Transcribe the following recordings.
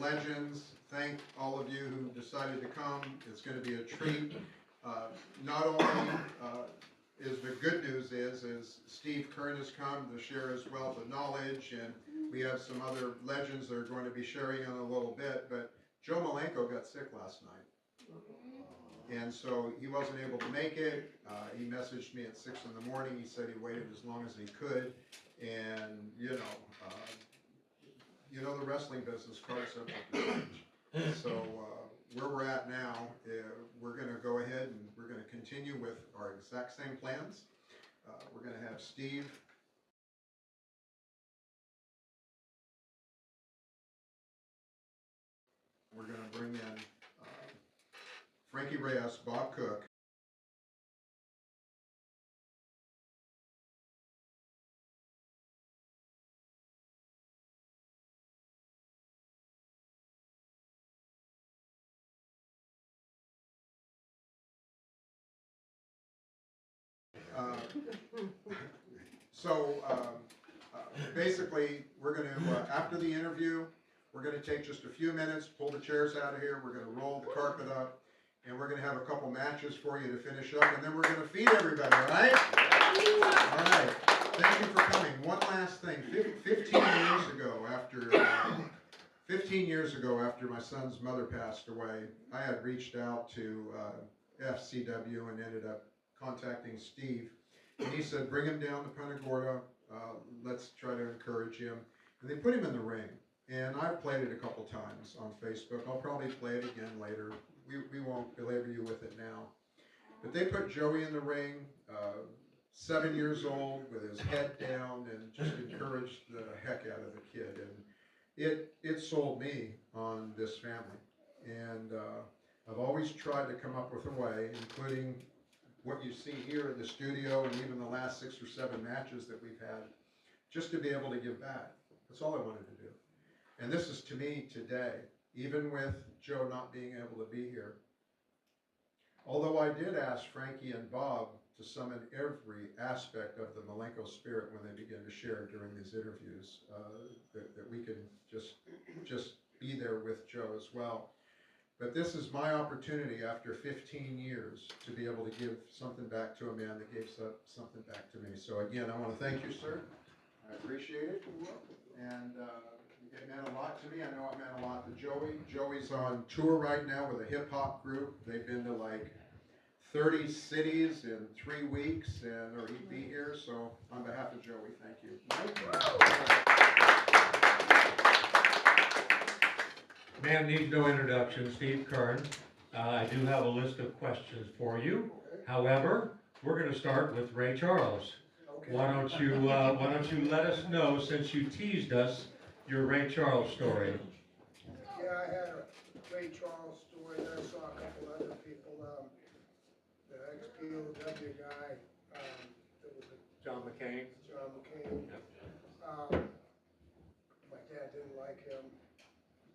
legends. Thank all of you who decided to come. It's going to be a treat. Not only is the good news is Steve Keirn has come to share his wealth of knowledge, and we have some other legends that are going to be sharing in a little bit, but Joe Malenko got sick last night, and so he wasn't able to make it. He messaged me at 6 in the morning. He said he waited as long as he could, and you know the wrestling business, cars subject to change. So where we're at now, we're going to go ahead and we're going to continue with our exact same plans. We're going to have Steve. We're going to bring in Frankie Reyes, Bob Cook. Basically, we're going to, after the interview, we're going to take just a few minutes, pull the chairs out of here, we're going to roll the carpet up, and we're going to have a couple matches for you to finish up, and then we're going to feed everybody, all right? All right. Thank you for coming. One last thing. 15 years ago, after my son's mother passed away, I had reached out to FCW and ended up contacting Steve. And he said, bring him down to Punta Gorda. Let's try to encourage him. And they put him in the ring. And I've played it a couple times on Facebook. I'll probably play it again later. We won't belabor you with it now. But they put Joey in the ring, 7 years old, with his head down, and just encouraged the heck out of the kid. And it sold me on this family. And I've always tried to come up with a way, including what you see here in the studio and even the last 6 or 7 matches that we've had, just to be able to give back. That's all I wanted to do. And this is to me today, even with Joe not being able to be here. Although I did ask Frankie and Bob to summon every aspect of the Malenko spirit when they begin to share during these interviews, that we can just be there with Joe as well. But this is my opportunity after 15 years to be able to give something back to a man that gave something back to me. So again, I want to thank you, sir. I appreciate it. And it meant a lot to me. I know it meant a lot to Joey. Joey's on tour right now with a hip hop group. They've been to like 30 cities in 3 weeks, or he'd be here. So on behalf of Joey, thank you. Man needs no introduction, Steve Keirn. I do have a list of questions for you. However, we're going to start with Ray Charles. Okay. Why don't you let us know, since you teased us, your Ray Charles story? Yeah, I had a Ray Charles story. Then I saw a couple other people. The ex-POW guy. That was John McCain. John McCain. Yep. My dad didn't like him.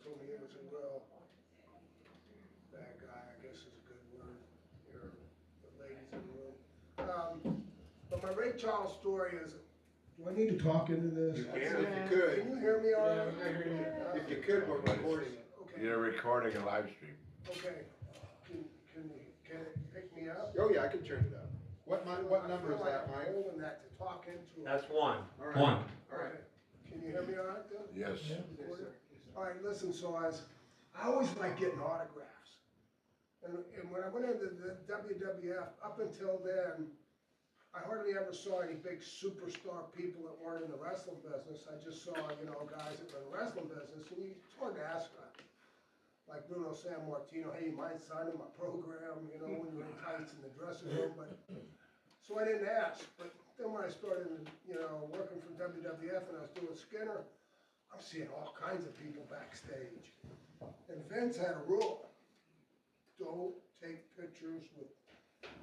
Told me he was a real bad guy, I guess is a good word. Here, the ladies in the room. But my Ray Charles story is, do I need to talk into this? You can, if you could. Can you hear me all right? If you could, we're recording it. Okay. You're recording a live stream. Okay. Can it pick me up? Oh yeah, I can turn it up. What number is that, Mike? I'm holding that to talk into. That's one. All right. One. All right. Can you hear me all right then? Yes. All right, listen, so I always like getting autographs. And when I went into the WWF, up until then, I hardly ever saw any big superstar people that weren't in the wrestling business. I just saw, guys that were in the wrestling business, and it's hard to ask like Bruno Sammartino, hey, you mind signing my program, when you're in tights in the dressing room, so I didn't ask. But then when I started, working for WWF and I was doing Skinner, I'm seeing all kinds of people backstage. And Vince had a rule. Don't take pictures with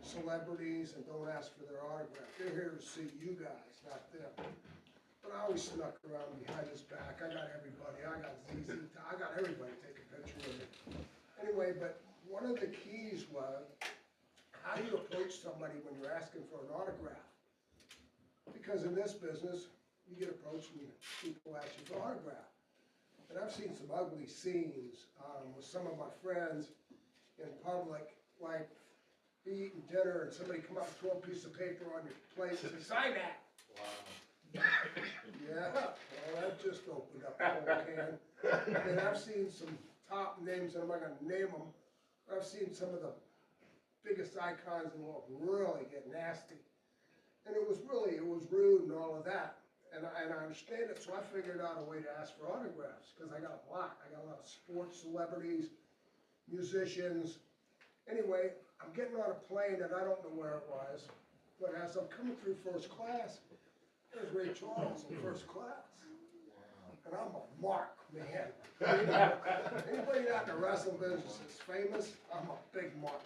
celebrities and don't ask for their autograph. They're here to see you guys, not them. But I always snuck around behind his back. I got everybody. I got ZZ. I got everybody take a picture with me. Anyway, but one of the keys was how do you approach somebody when you're asking for an autograph? Because in this business, you get approached and people ask you for an autograph. And I've seen some ugly scenes with some of my friends in public, like be eating dinner and somebody come up and throw a piece of paper on your plate and say, sign that. Yeah, well, that just opened up a whole can. And I've seen some top names, and I'm not gonna name them, but I've seen some of the biggest icons in the world really get nasty. And it was rude and all of that. And I understand it, so I figured out a way to ask for autographs, because I got a lot. I got a lot of sports celebrities, musicians. Anyway, I'm getting on a plane and I don't know where it was, but as I'm coming through first class, there's Ray Charles in first class. And I'm a mark, man. Anybody out in the wrestling business is famous, I'm a big mark.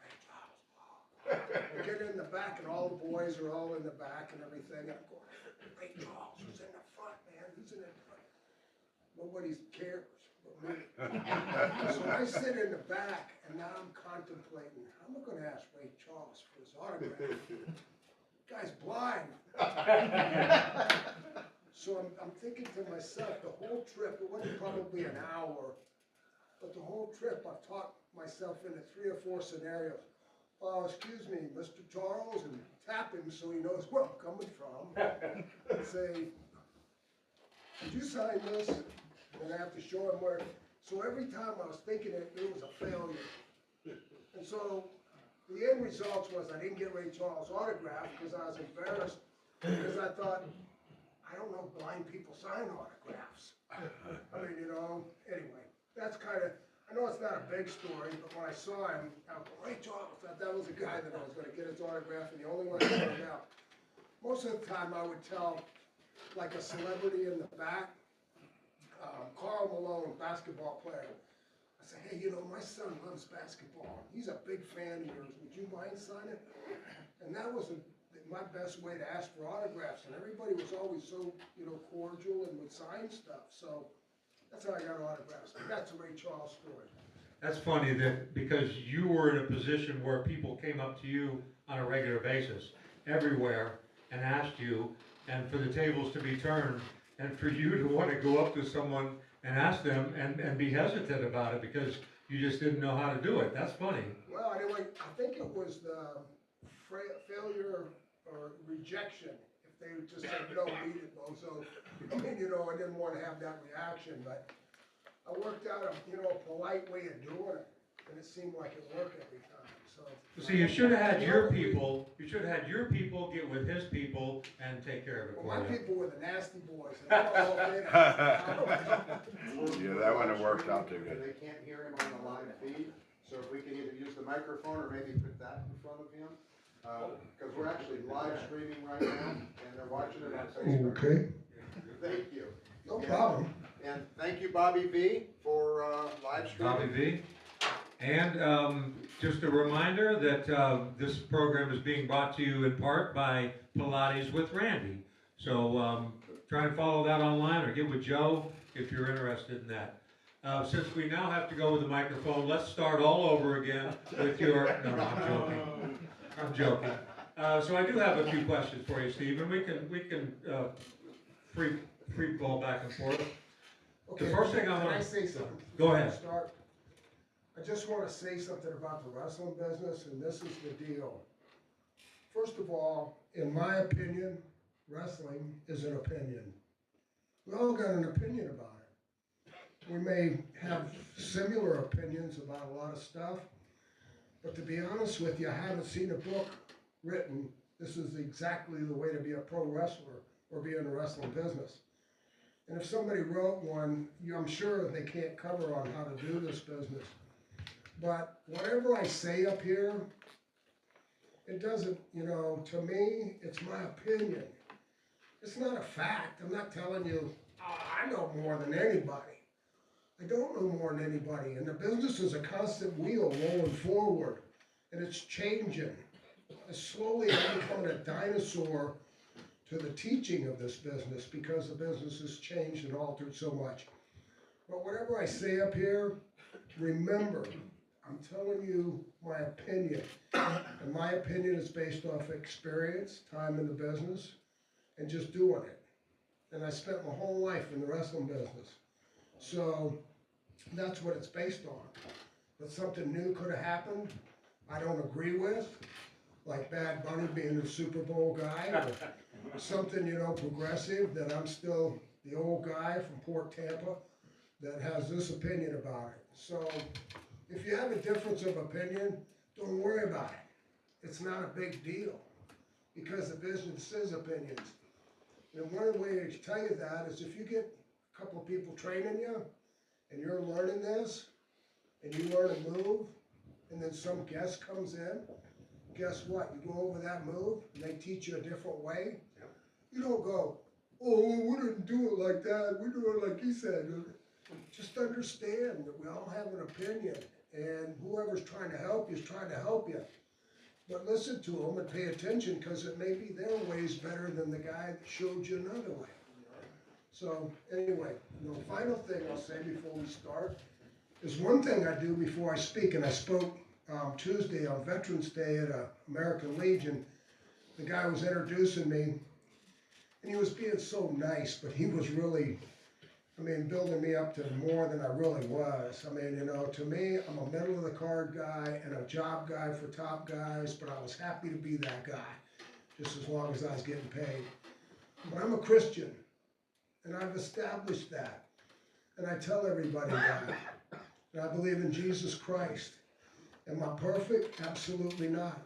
Ray Charles. I get in the back and all the boys are all in the back and everything. And I'm going, Ray Charles, who's in the front, man? Who's in the front? Nobody cares but me. So I sit in the back and now I'm contemplating, how am I gonna ask Ray Charles for his autograph? Guy's blind. So I'm thinking to myself, the whole trip, it wasn't probably an hour, but the whole trip I've taught myself into 3 or 4 scenarios. Excuse me, Mr. Charles, and tap him so he knows where I'm coming from. And say, did you sign this? And I have to show him where. So every time I was thinking it was a failure. And so the end result was I didn't get Ray Charles' autograph because I was embarrassed, because I thought, I don't know blind people sign autographs. I mean, anyway, that's kind of, I know it's not a big story, but when I saw him, I was like, Ray Charles, I thought that was a guy that I was going to get his autograph, and the only one I found out. Most of the time I would tell, like a celebrity in the back, Karl Malone, basketball player. I said, hey, my son loves basketball. He's a big fan of yours. Would you mind signing? And that was my best way to ask for autographs. And everybody was always so, cordial and would sign stuff. So that's how I got autographs. But that's a Ray Charles story. That's funny that because you were in a position where people came up to you on a regular basis, everywhere, and asked you, and for the tables to be turned, and for you to want to go up to someone and ask them and be hesitant about it because you just didn't know how to do it. That's funny. Well, anyway, I think it was the failure or rejection. If they just said, no, eat it, bozo. I mean, I didn't want to have that reaction, but I worked out a polite way of doing it, and it seemed like it worked every time. So see, you should have had your people. You should have had your people get with his people and take care of it. Well, my for you. people were the nasty boys. And they all did it. Yeah, that wouldn't have worked out too good. They can't hear him on the live feed, so if we can either use the microphone or maybe put that in front of him. Because we're actually live streaming right now, and they're watching it on Facebook. Okay, Thank you. no problem. And thank you, Bobby V, for live streaming. Bobby V. And just a reminder that this program is being brought to you in part by Pilates with Randy. So try and follow that online or get with Joe if you're interested in that. Since we now have to go with the microphone, let's start all over again with your, no, I'm joking. I'm joking. So I do have a few questions for you, Steve, and we can free ball back and forth. Okay, The first thing I can want I to say something? Go before I ahead. start? I just want to say something about the wrestling business, and this is the deal. First of all, in my opinion, wrestling is an opinion. We all got an opinion about it. We may have similar opinions about a lot of stuff, but to be honest with you, I haven't seen a book written, this is exactly the way to be a pro wrestler or be in the wrestling business. And if somebody wrote one, I'm sure they can't cover on how to do this business. But whatever I say up here, it doesn't, to me, it's my opinion. It's not a fact. I'm not telling you, I know more than anybody. I don't know more than anybody. And the business is a constant wheel rolling forward. And it's changing. Slowly I'm becoming a dinosaur to the teaching of this business because the business has changed and altered so much. But whatever I say up here, remember, I'm telling you my opinion. And my opinion is based off experience, time in the business, and just doing it. And I spent my whole life in the wrestling business. So that's what it's based on. But something new could have happened I don't agree with, like Bad Bunny being the Super Bowl guy, or something, progressive, that I'm still the old guy from Port Tampa that has this opinion about it. So if you have a difference of opinion, don't worry about it. It's not a big deal, because the business is opinions. And one of the ways to tell you that is if you get a couple of people training you, and you're learning this, and you learn a move, and then some guest comes in, guess what? You go over that move, and they teach you a different way. You don't go, oh, we didn't do it like that, we do it like he said. Just understand that we all have an opinion, and whoever's trying to help you is trying to help you. But listen to them and pay attention, because it may be their way's better than the guy that showed you another way. So anyway, the final thing I'll say before we start is one thing I do before I speak, and I spoke Tuesday on Veterans Day at American Legion. The guy was introducing me, and he was being so nice, but he was really, building me up to more than I really was. To me, I'm a middle of the card guy and a job guy for top guys, but I was happy to be that guy, just as long as I was getting paid. But I'm a Christian, and I've established that, and I tell everybody that. And I believe in Jesus Christ. Am I perfect? Absolutely not.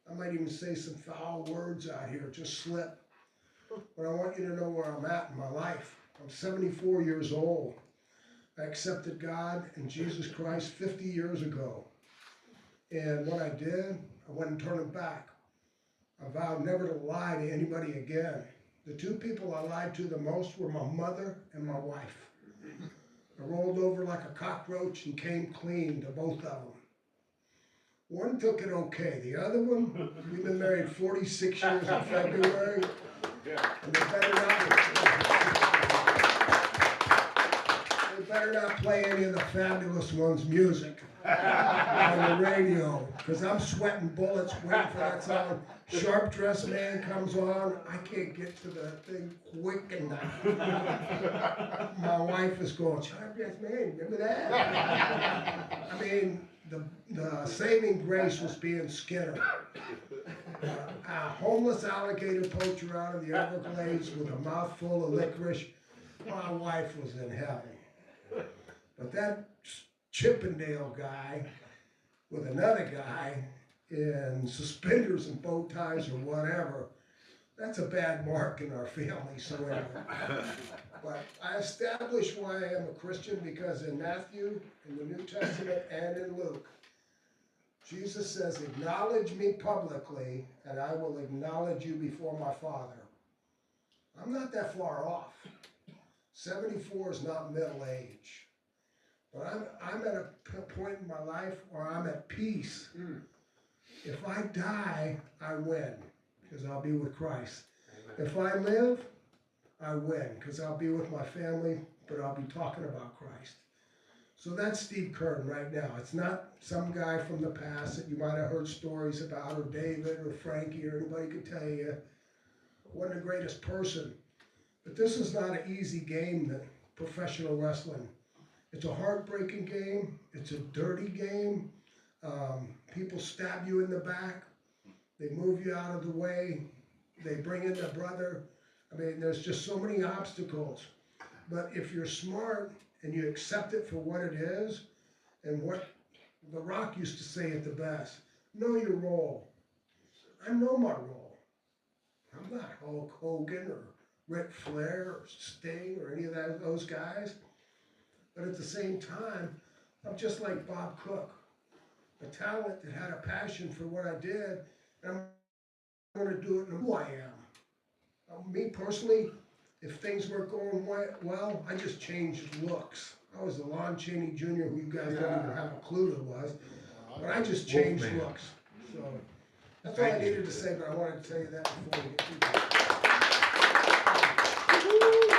I might even say some foul words out here, just slip. But I want you to know where I'm at in my life. I'm 74 years old. I accepted God and Jesus Christ 50 years ago. And what I did, I wasn't turning back. I vowed never to lie to anybody again. The two people I lied to the most were my mother and my wife. I rolled over like a cockroach and came clean to both of them. One took it okay. The other one, we've been married 46 years in February. And they better not play any of the Fabulous Ones' music on the radio, because I'm sweating bullets waiting for that song. Sharp Dressed Man comes on, I can't get to the thing quick enough. My wife is going, Sharp Dressed Man, remember that? The saving grace was being Skinner. A homeless alligator poacher out of the Everglades with a mouthful of licorice. My wife was in heaven. But that Chippendale guy with another guy in suspenders and bow ties or whatever, that's a bad mark in our family. So anyway. But I established why I am a Christian, because in Matthew, in the New Testament, and in Luke, Jesus says, acknowledge me publicly, and I will acknowledge you before my Father. I'm not that far off. 74 is not middle age. But I'm at a point in my life where I'm at peace. If I die, I win, because I'll be with Christ. Amen. If I live, I win, because I'll be with my family, but I'll be talking about Christ. So that's Steve Keirn right now. It's not some guy from the past that you might have heard stories about, or David, or Frankie, or anybody could tell you. Wasn't the greatest person. But this is not an easy game, professional wrestling. It's a heartbreaking game. It's a dirty game. People stab you in the back. They move you out of the way. They bring in their brother. There's just so many obstacles. But if you're smart and you accept it for what it is, and what The Rock used to say it the best, know your role. I know my role. I'm not Hulk Hogan or Ric Flair or Sting or any of those guys. But at the same time, I'm just like Bob Cook, a talent that had a passion for what I did, and I'm going to do it in who I am. Me personally, if things weren't going well, I just changed looks. I was the Lon Chaney Jr., who you guys don't even have a clue who was, but I just changed looks. So that's all I needed to say, but I wanted to tell you that before we get through that.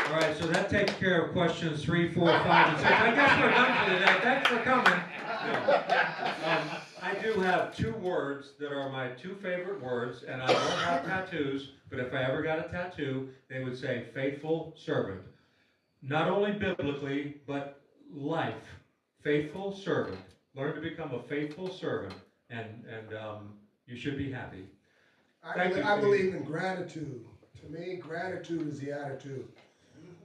All right, so that takes care of questions 3, 4, 5, and 6. I guess we're done for today. Thanks for coming. I do have 2 words that are my 2 favorite words, and I don't have tattoos, but if I ever got a tattoo, they would say faithful servant. Not only biblically, but life, faithful servant. Learn to become a faithful servant, and you should be happy. Thank you, I Steve. believe in gratitude. To me, gratitude is the attitude.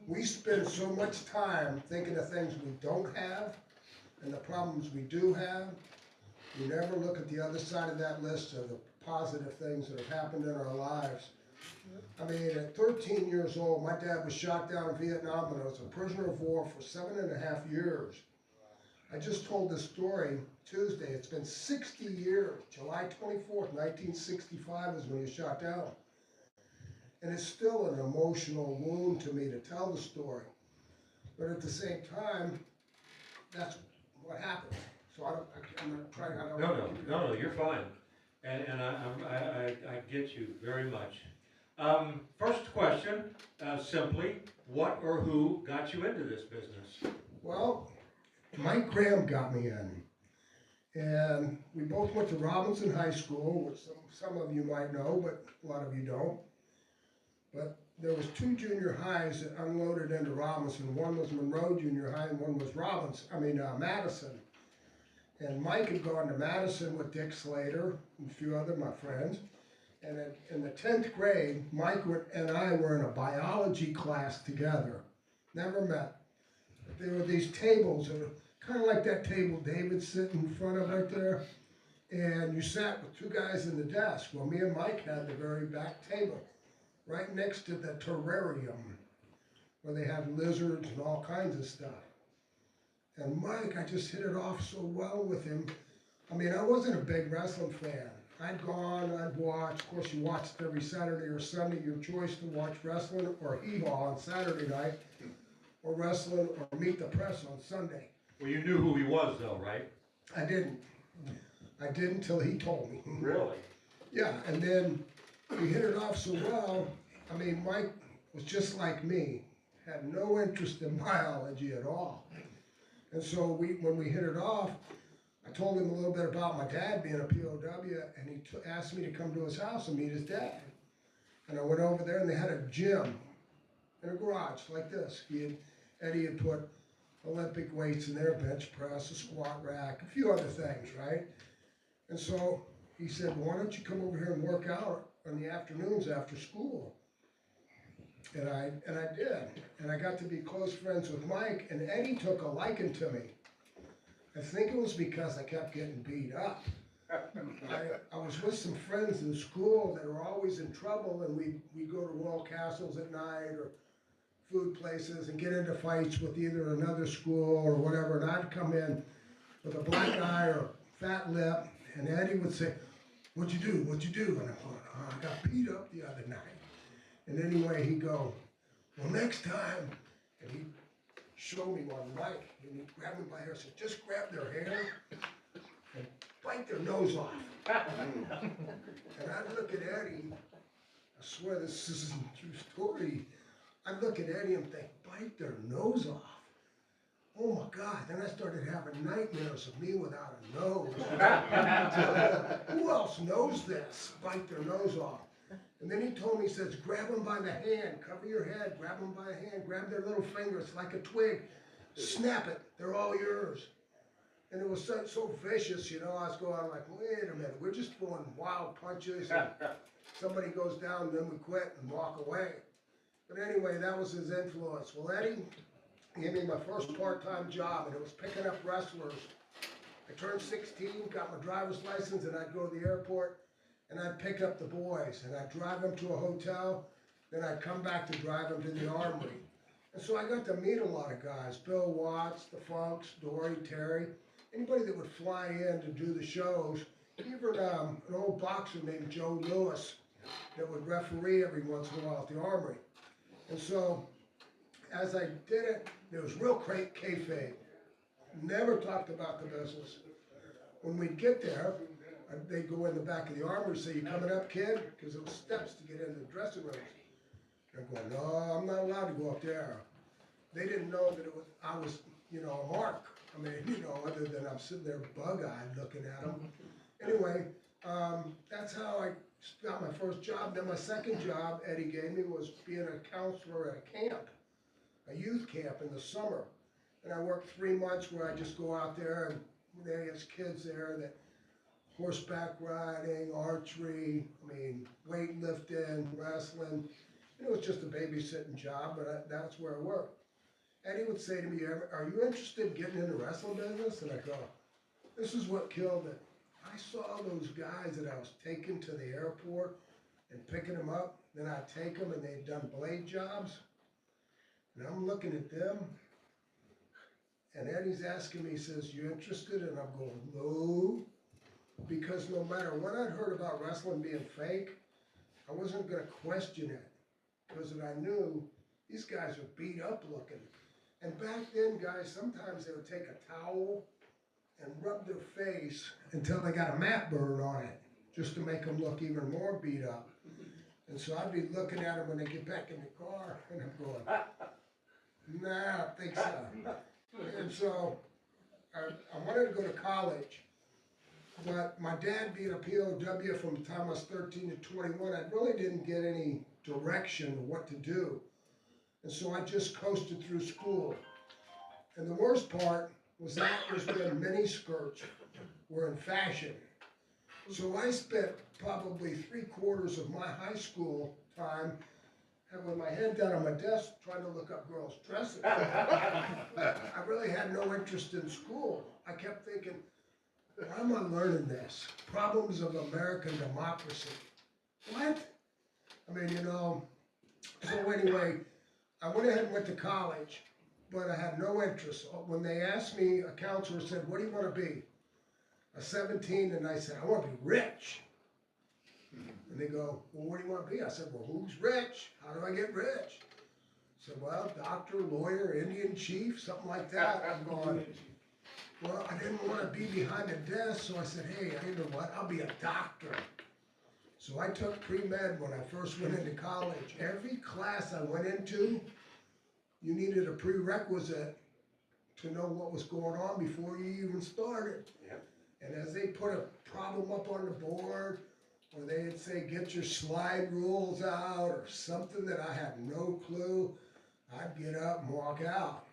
We spend so much time thinking of things we don't have and the problems we do have. We never look at the other side of that list of the positive things that have happened in our lives. I mean, at 13 years old, my dad was shot down in Vietnam and I was a prisoner of war for 7.5 years. I just told this story Tuesday. It's been 60 years. July 24th, 1965 is when he was shot down. And it's still an emotional wound to me to tell the story. But at the same time, that's what happened. So I'm gonna try, I don't. No, you're fine. And I get you very much. First question, simply, what or who got you into this business? Well, Mike Graham got me in. And we both went to Robinson High School, which some of you might know, but a lot of you don't. But there was 2 junior highs that unloaded into Robinson. One was Monroe Junior High and one was Madison. And Mike had gone to Madison with Dick Slater and a few other my friends. And in the 10th grade, Mike and I were in a biology class together. Never met. But there were these tables that were kind of like that table David's sitting in front of right there. And you sat with 2 guys in the desk. Well, me and Mike had the very back table, right next to the terrarium, where they have lizards and all kinds of stuff. And Mike, I just hit it off so well with him. I mean, I wasn't a big wrestling fan. I'd gone, I'd watched. Of course, you watched every Saturday or Sunday, your choice to watch wrestling or hee-haw on Saturday night, or wrestling or Meet the Press on Sunday. Well, you knew who he was, though, right? I didn't. I didn't till he told me. Really? Yeah, and then we hit it off so well. I mean, Mike was just like me, had no interest in biology at all. And so when we hit it off, I told him a little bit about my dad being a POW, and he asked me to come to his house and meet his dad. And I went over there, and they had a gym in a garage like this. Eddie had put Olympic weights in there, bench press, a squat rack, a few other things, right? And so he said, well, why don't you come over here and work out on the afternoons after school? And I did. And I got to be close friends with Mike, and Eddie took a liking to me. I think it was because I kept getting beat up. I was with some friends in school that were always in trouble, and we'd go to Royal Castles at night or food places and get into fights with either another school or whatever, and I'd come in with a black eye or fat lip, and Eddie would say, what'd you do? What'd you do? And I'm going, oh, I got beat up the other night. And anyway, he'd go, well, next time, and he'd show me one mic, and he'd grab me by the hair and say, just grab their hair and bite their nose off. And I'd look at Eddie, I swear this isn't a true story. I'd look at Eddie and think, bite their nose off. Oh my God, then I started having nightmares of me without a nose. Who else knows this? Bite their nose off. And then he told me, he says, grab them by the hand, cover your head, grab them by the hand, grab their little fingers like a twig, snap it, they're all yours. And it was so vicious, you know, I was going like, wait a minute, we're just throwing wild punches, and somebody goes down, then we quit and walk away. But anyway, that was his influence. Well, Eddie gave me my first part-time job, and it was picking up wrestlers. I turned 16, got my driver's license, and I'd go to the airport, and I'd pick up the boys, and I'd drive them to a hotel, then I'd come back to drive them to the armory. And so I got to meet a lot of guys, Bill Watts, the Funks, Dory, Terry, anybody that would fly in to do the shows, even an old boxer named Joe Lewis that would referee every once in a while at the armory. And so, as I did it, there was real kayfabe. Never talked about the business. When we'd get there, they'd go in the back of the armory and say, you coming up, kid? Because there were steps to get into the dressing rooms. And I'm going, no, I'm not allowed to go up there. They didn't know that I was, you know, a mark. I mean, you know, other than I'm sitting there bug-eyed looking at them. Anyway, that's how I got my first job. Then my second job Eddie gave me was being a counselor at a camp, a youth camp in the summer. And I worked 3 months where I just go out there and there's kids there that horseback riding, archery, weightlifting, wrestling. And it was just a babysitting job, but that's where I worked. And he would say to me, are you interested in getting in the wrestling business? And I go, this is what killed it. I saw those guys that I was taking to the airport and picking them up. Then I'd take them and they'd done blade jobs. And I'm looking at them. And Eddie's asking me, he says, you interested? And I'm going, no. Because no matter what I'd heard about wrestling being fake, I wasn't going to question it. Because I knew these guys were beat up looking. And back then, guys, sometimes they would take a towel and rub their face until they got a mat burn on it, just to make them look even more beat up. And so I'd be looking at them when they get back in the car, and I'm going, nah, I don't think so. And so I wanted to go to college, but my dad being a POW from the time I was 13 to 21, I really didn't get any direction of what to do. And so I just coasted through school. And the worst part was that was when mini skirts were in fashion. So I spent probably 3/4 of my high school time with my head down on my desk trying to look up girls' dresses. I really had no interest in school. I kept thinking, why am I learning this? Problems of American democracy. What? So anyway, I went ahead and went to college, but I had no interest. When they asked me, a counselor said, what do you want to be? I was 17 and I said, I want to be rich. And they go, well, what do you want to be? I said, well, who's rich? How do I get rich? I said, well, doctor, lawyer, Indian chief, something like that. I'm going, well, I didn't want to be behind a desk, so I said, hey, you know what, I'll be a doctor. So I took pre-med when I first went into college. Every class I went into, you needed a prerequisite to know what was going on before you even started. Yep. And as they put a problem up on the board, or they'd say, get your slide rules out, or something that I had no clue, I'd get up and walk out.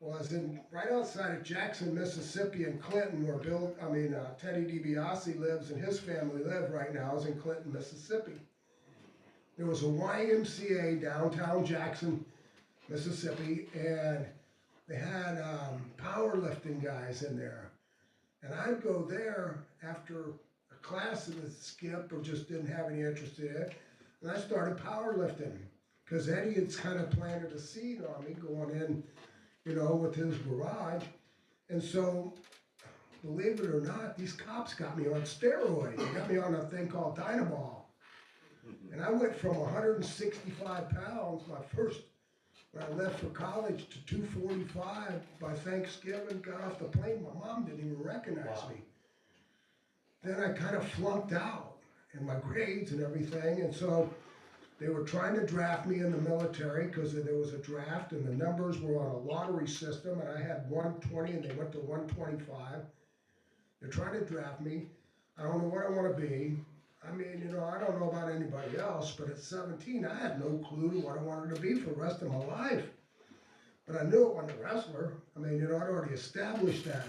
Well, I was right outside of Jackson, Mississippi, in Clinton, where Teddy DiBiase lives and his family live right now. I was in Clinton, Mississippi. There was a YMCA downtown Jackson, Mississippi, and they had powerlifting guys in there. And I'd go there after a class that was skipped or just didn't have any interest in it, and I started powerlifting because Eddie had kind of planted a seed on me going in, with his garage. And so, believe it or not, these cops got me on steroids. They got me on a thing called Dynamol. And I went from 165 pounds when I left for college to 245 by Thanksgiving, got off the plane. My mom didn't even recognize me. Then I kind of flunked out in my grades and everything. And so they were trying to draft me in the military because there was a draft and the numbers were on a lottery system and I had 120 and they went to 125. They're trying to draft me. I don't know what I want to be. I don't know about anybody else, but at 17, I had no clue what I wanted to be for the rest of my life. But I knew it wasn't a wrestler. I'd already established that.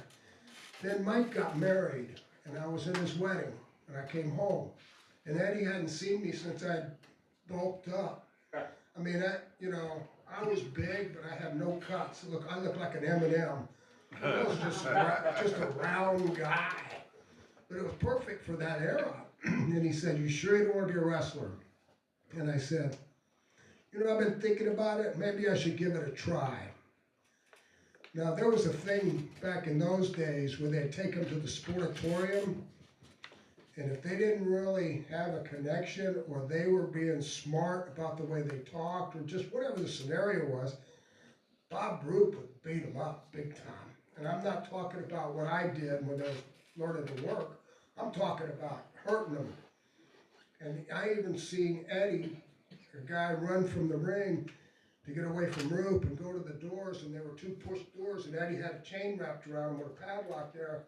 Then Mike got married and I was in his wedding and I came home. And Eddie hadn't seen me since I'd bulked up. I was big, but I had no cuts. Look, I look like an M&M. I was just a round guy. But it was perfect for that era. And he said, you sure you don't want to be a wrestler? And I said, I've been thinking about it. Maybe I should give it a try. Now, there was a thing back in those days where they'd take them to the sportatorium. And if they didn't really have a connection or they were being smart about the way they talked or just whatever the scenario was, Bob Roop would beat them up big time. And I'm not talking about what I did when I was learning to work. I'm talking about hurting them. And I even seen Eddie, a guy, run from the ring to get away from Roop and go to the doors, and there were 2 push doors, and Eddie had a chain wrapped around him with a padlock there.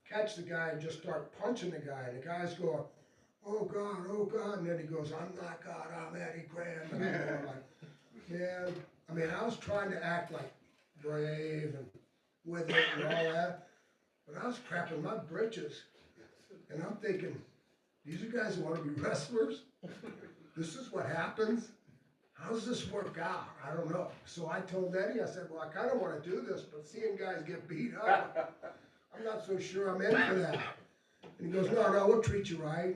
Catch the guy and just start punching the guy. And the guy's going, oh God. And then he goes, I'm not God, I'm Eddie Graham. And I'm going like, man, I was trying to act like brave and with it and all that. But I was crapping my britches. And I'm thinking, these are guys who want to be wrestlers? This is what happens? How does this work out? I don't know. So I told Eddie, I said, well, I kind of want to do this, but seeing guys get beat up, I'm not so sure I'm in for that. And he goes, no, we'll treat you right.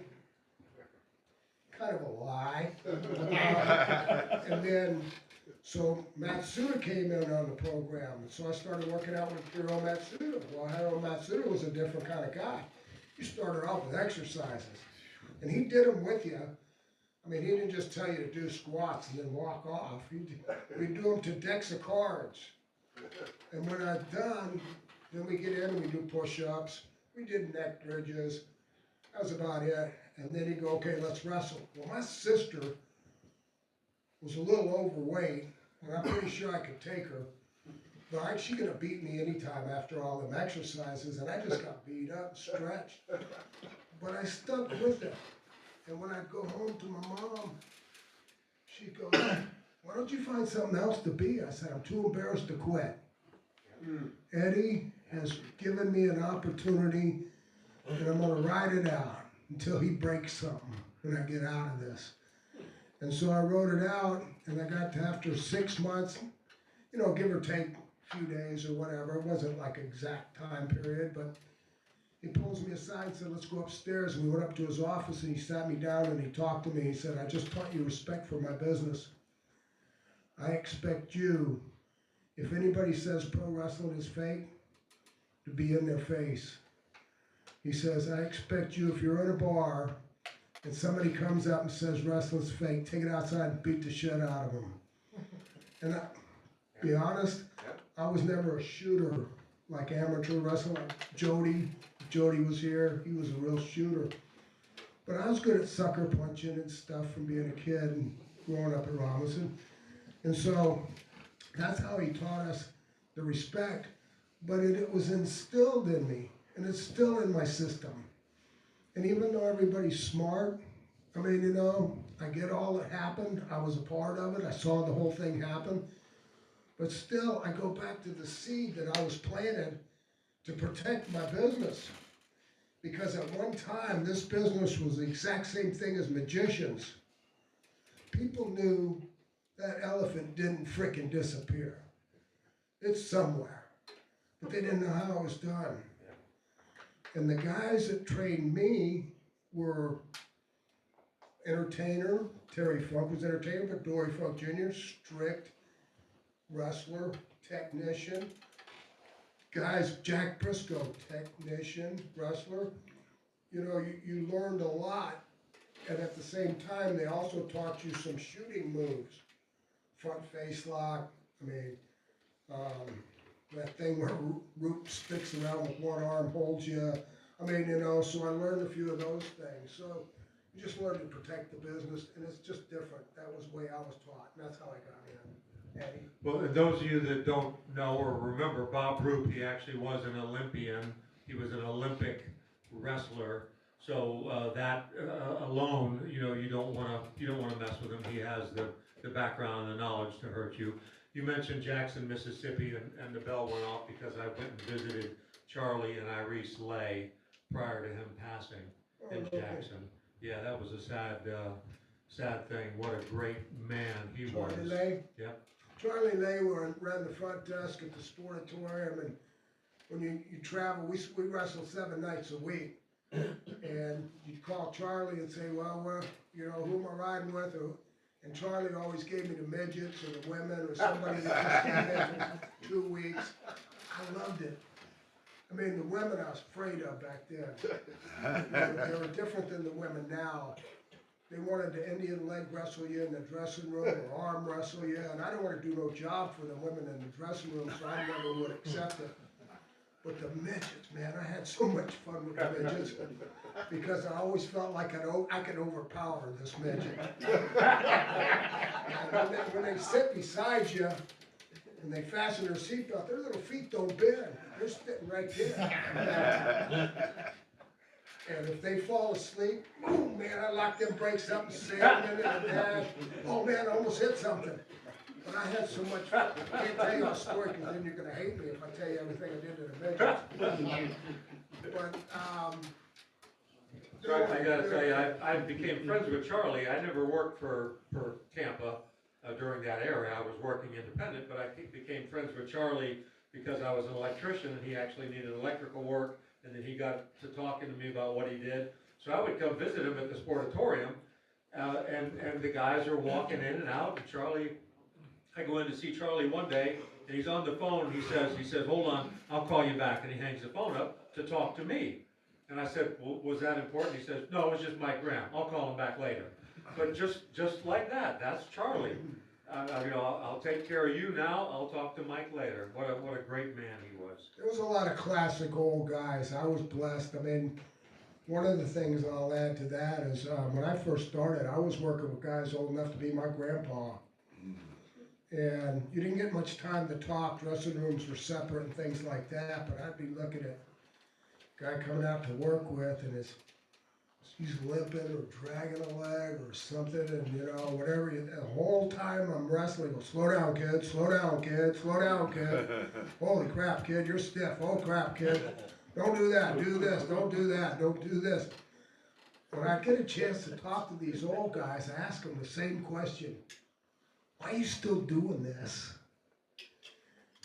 Kind of a lie. And then, so Matsuda came in on the program. So I started working out with Hiro Matsuda. Well, Hiro Matsuda was a different kind of guy. He started off with exercises. And he did them with you. I mean, he didn't just tell you to do squats and then walk off. We'd do them to decks of cards. And when I'm done, then we get in and we do push-ups. We did neck bridges. That was about it. And then he'd go, okay, let's wrestle. Well, my sister was a little overweight, and I'm pretty sure I could take her. But she could have beat me anytime after all them exercises, and I just got beat up, stretched. But I stuck with it. And when I'd go home to my mom, she'd go, why don't you find something else to be? I said, I'm too embarrassed to quit. Eddie has given me an opportunity, and I'm gonna ride it out until he breaks something when I get out of this. And so I wrote it out, and I got to after 6 months, you know, give or take a few days or whatever. It wasn't like exact time period, but he pulls me aside and said, let's go upstairs. And we went up to his office and he sat me down and he talked to me. He said, I just taught you respect for my business. I expect you, if anybody says pro wrestling is fake, to be in their face. He says, I expect you, if you're in a bar and somebody comes up and says wrestling's fake, take it outside and beat the shit out of them. And to be honest, I was never a shooter like amateur wrestling. Jody was here, he was a real shooter. But I was good at sucker punching and stuff from being a kid and growing up in Robinson. And so that's how he taught us the respect. But it was instilled in me, and it's still in my system. And even though everybody's smart, I mean, you know, I get all that happened. I was a part of it. I saw the whole thing happen. But still, I go back to the seed that I was planted to protect my business. Because at one time, this business was the exact same thing as magicians. People knew that elephant didn't frickin' disappear. It's somewhere. But they didn't know how it was done. And the guys that trained me were entertainer. Terry Funk was entertainer, but Dory Funk Jr., strict wrestler, technician. Guys, Jack Briscoe, technician, wrestler. You know, you learned a lot, and at the same time, they also taught you some shooting moves. Front face lock, I mean, that thing where Root sticks around with one arm, holds you. I mean, you know, so I learned a few of those things. So you just learn to protect the business, and it's just different. That was the way I was taught, and that's how I got in. Eddie? Well, those of you that don't know or remember, Bob Roop, he actually was an Olympian. He was an Olympic wrestler. So that alone, you know, you don't want to mess with him. He has the background and the knowledge to hurt you. You mentioned Jackson, Mississippi, and the bell went off because I went and visited Charlie and Iris Lay prior to him passing in Jackson. Yeah, that was a sad thing. What a great man he was. Charlie Lay? Yep. Charlie Lay ran the front desk at the Sportatorium, and when you travel, we wrestle 7 nights a week. And you'd call Charlie and say, well, you know, who am I riding with? And Charlie always gave me the midgets or the women or somebody that just came in for 2 weeks. I loved it. I mean, the women I was afraid of back then. They were different than the women now. They wanted to Indian leg wrestle you in the dressing room or arm wrestle you, and I didn't want to do no job for the women in the dressing room, so I never would accept it. But the midgets, man, I had so much fun with the midgets because I always felt like I could overpower this midget. When they sit beside you and they fasten their seatbelt, their little feet don't bend. They're sitting right there. And if they fall asleep, oh man, I lock them brakes up and slam them in the dash. Oh man, I almost hit something. But I had so much, I can't tell you the story, because then you're gonna hate me if I tell you everything I did to the midgets. But, So I gotta tell you, I became friends with Charlie. I never worked for Tampa during that era. I was working independent, but I became friends with Charlie because I was an electrician and he actually needed electrical work, and then he got to talking to me about what he did. So I would come visit him at the sportatorium, and the guys are walking in and out, and Charlie, I go in to see Charlie one day, and he's on the phone, and he says, hold on, I'll call you back, and he hangs the phone up to talk to me. And I said, well, was that important? He says, no, it was just Mike Graham, I'll call him back later. But just like that, that's Charlie. I'll take care of you now, I'll talk to Mike later. What a great man he was. there was a lot of classic old guys. I was blessed. I mean, one of the things I'll add to that is when I first started, I was working with guys old enough to be my grandpa. And you didn't get much time to talk. Dressing rooms were separate and things like that. But I'd be looking at a guy coming out to work with, and he's limping or dragging a leg or something, and whatever. The whole time I'm wrestling, go, slow down, kid, slow down, kid, slow down, kid. Holy crap, kid, you're stiff. Oh crap, kid. Don't do that, do this, don't do that, don't do this. When I get a chance to talk to these old guys, I ask them the same question. Why are you still doing this?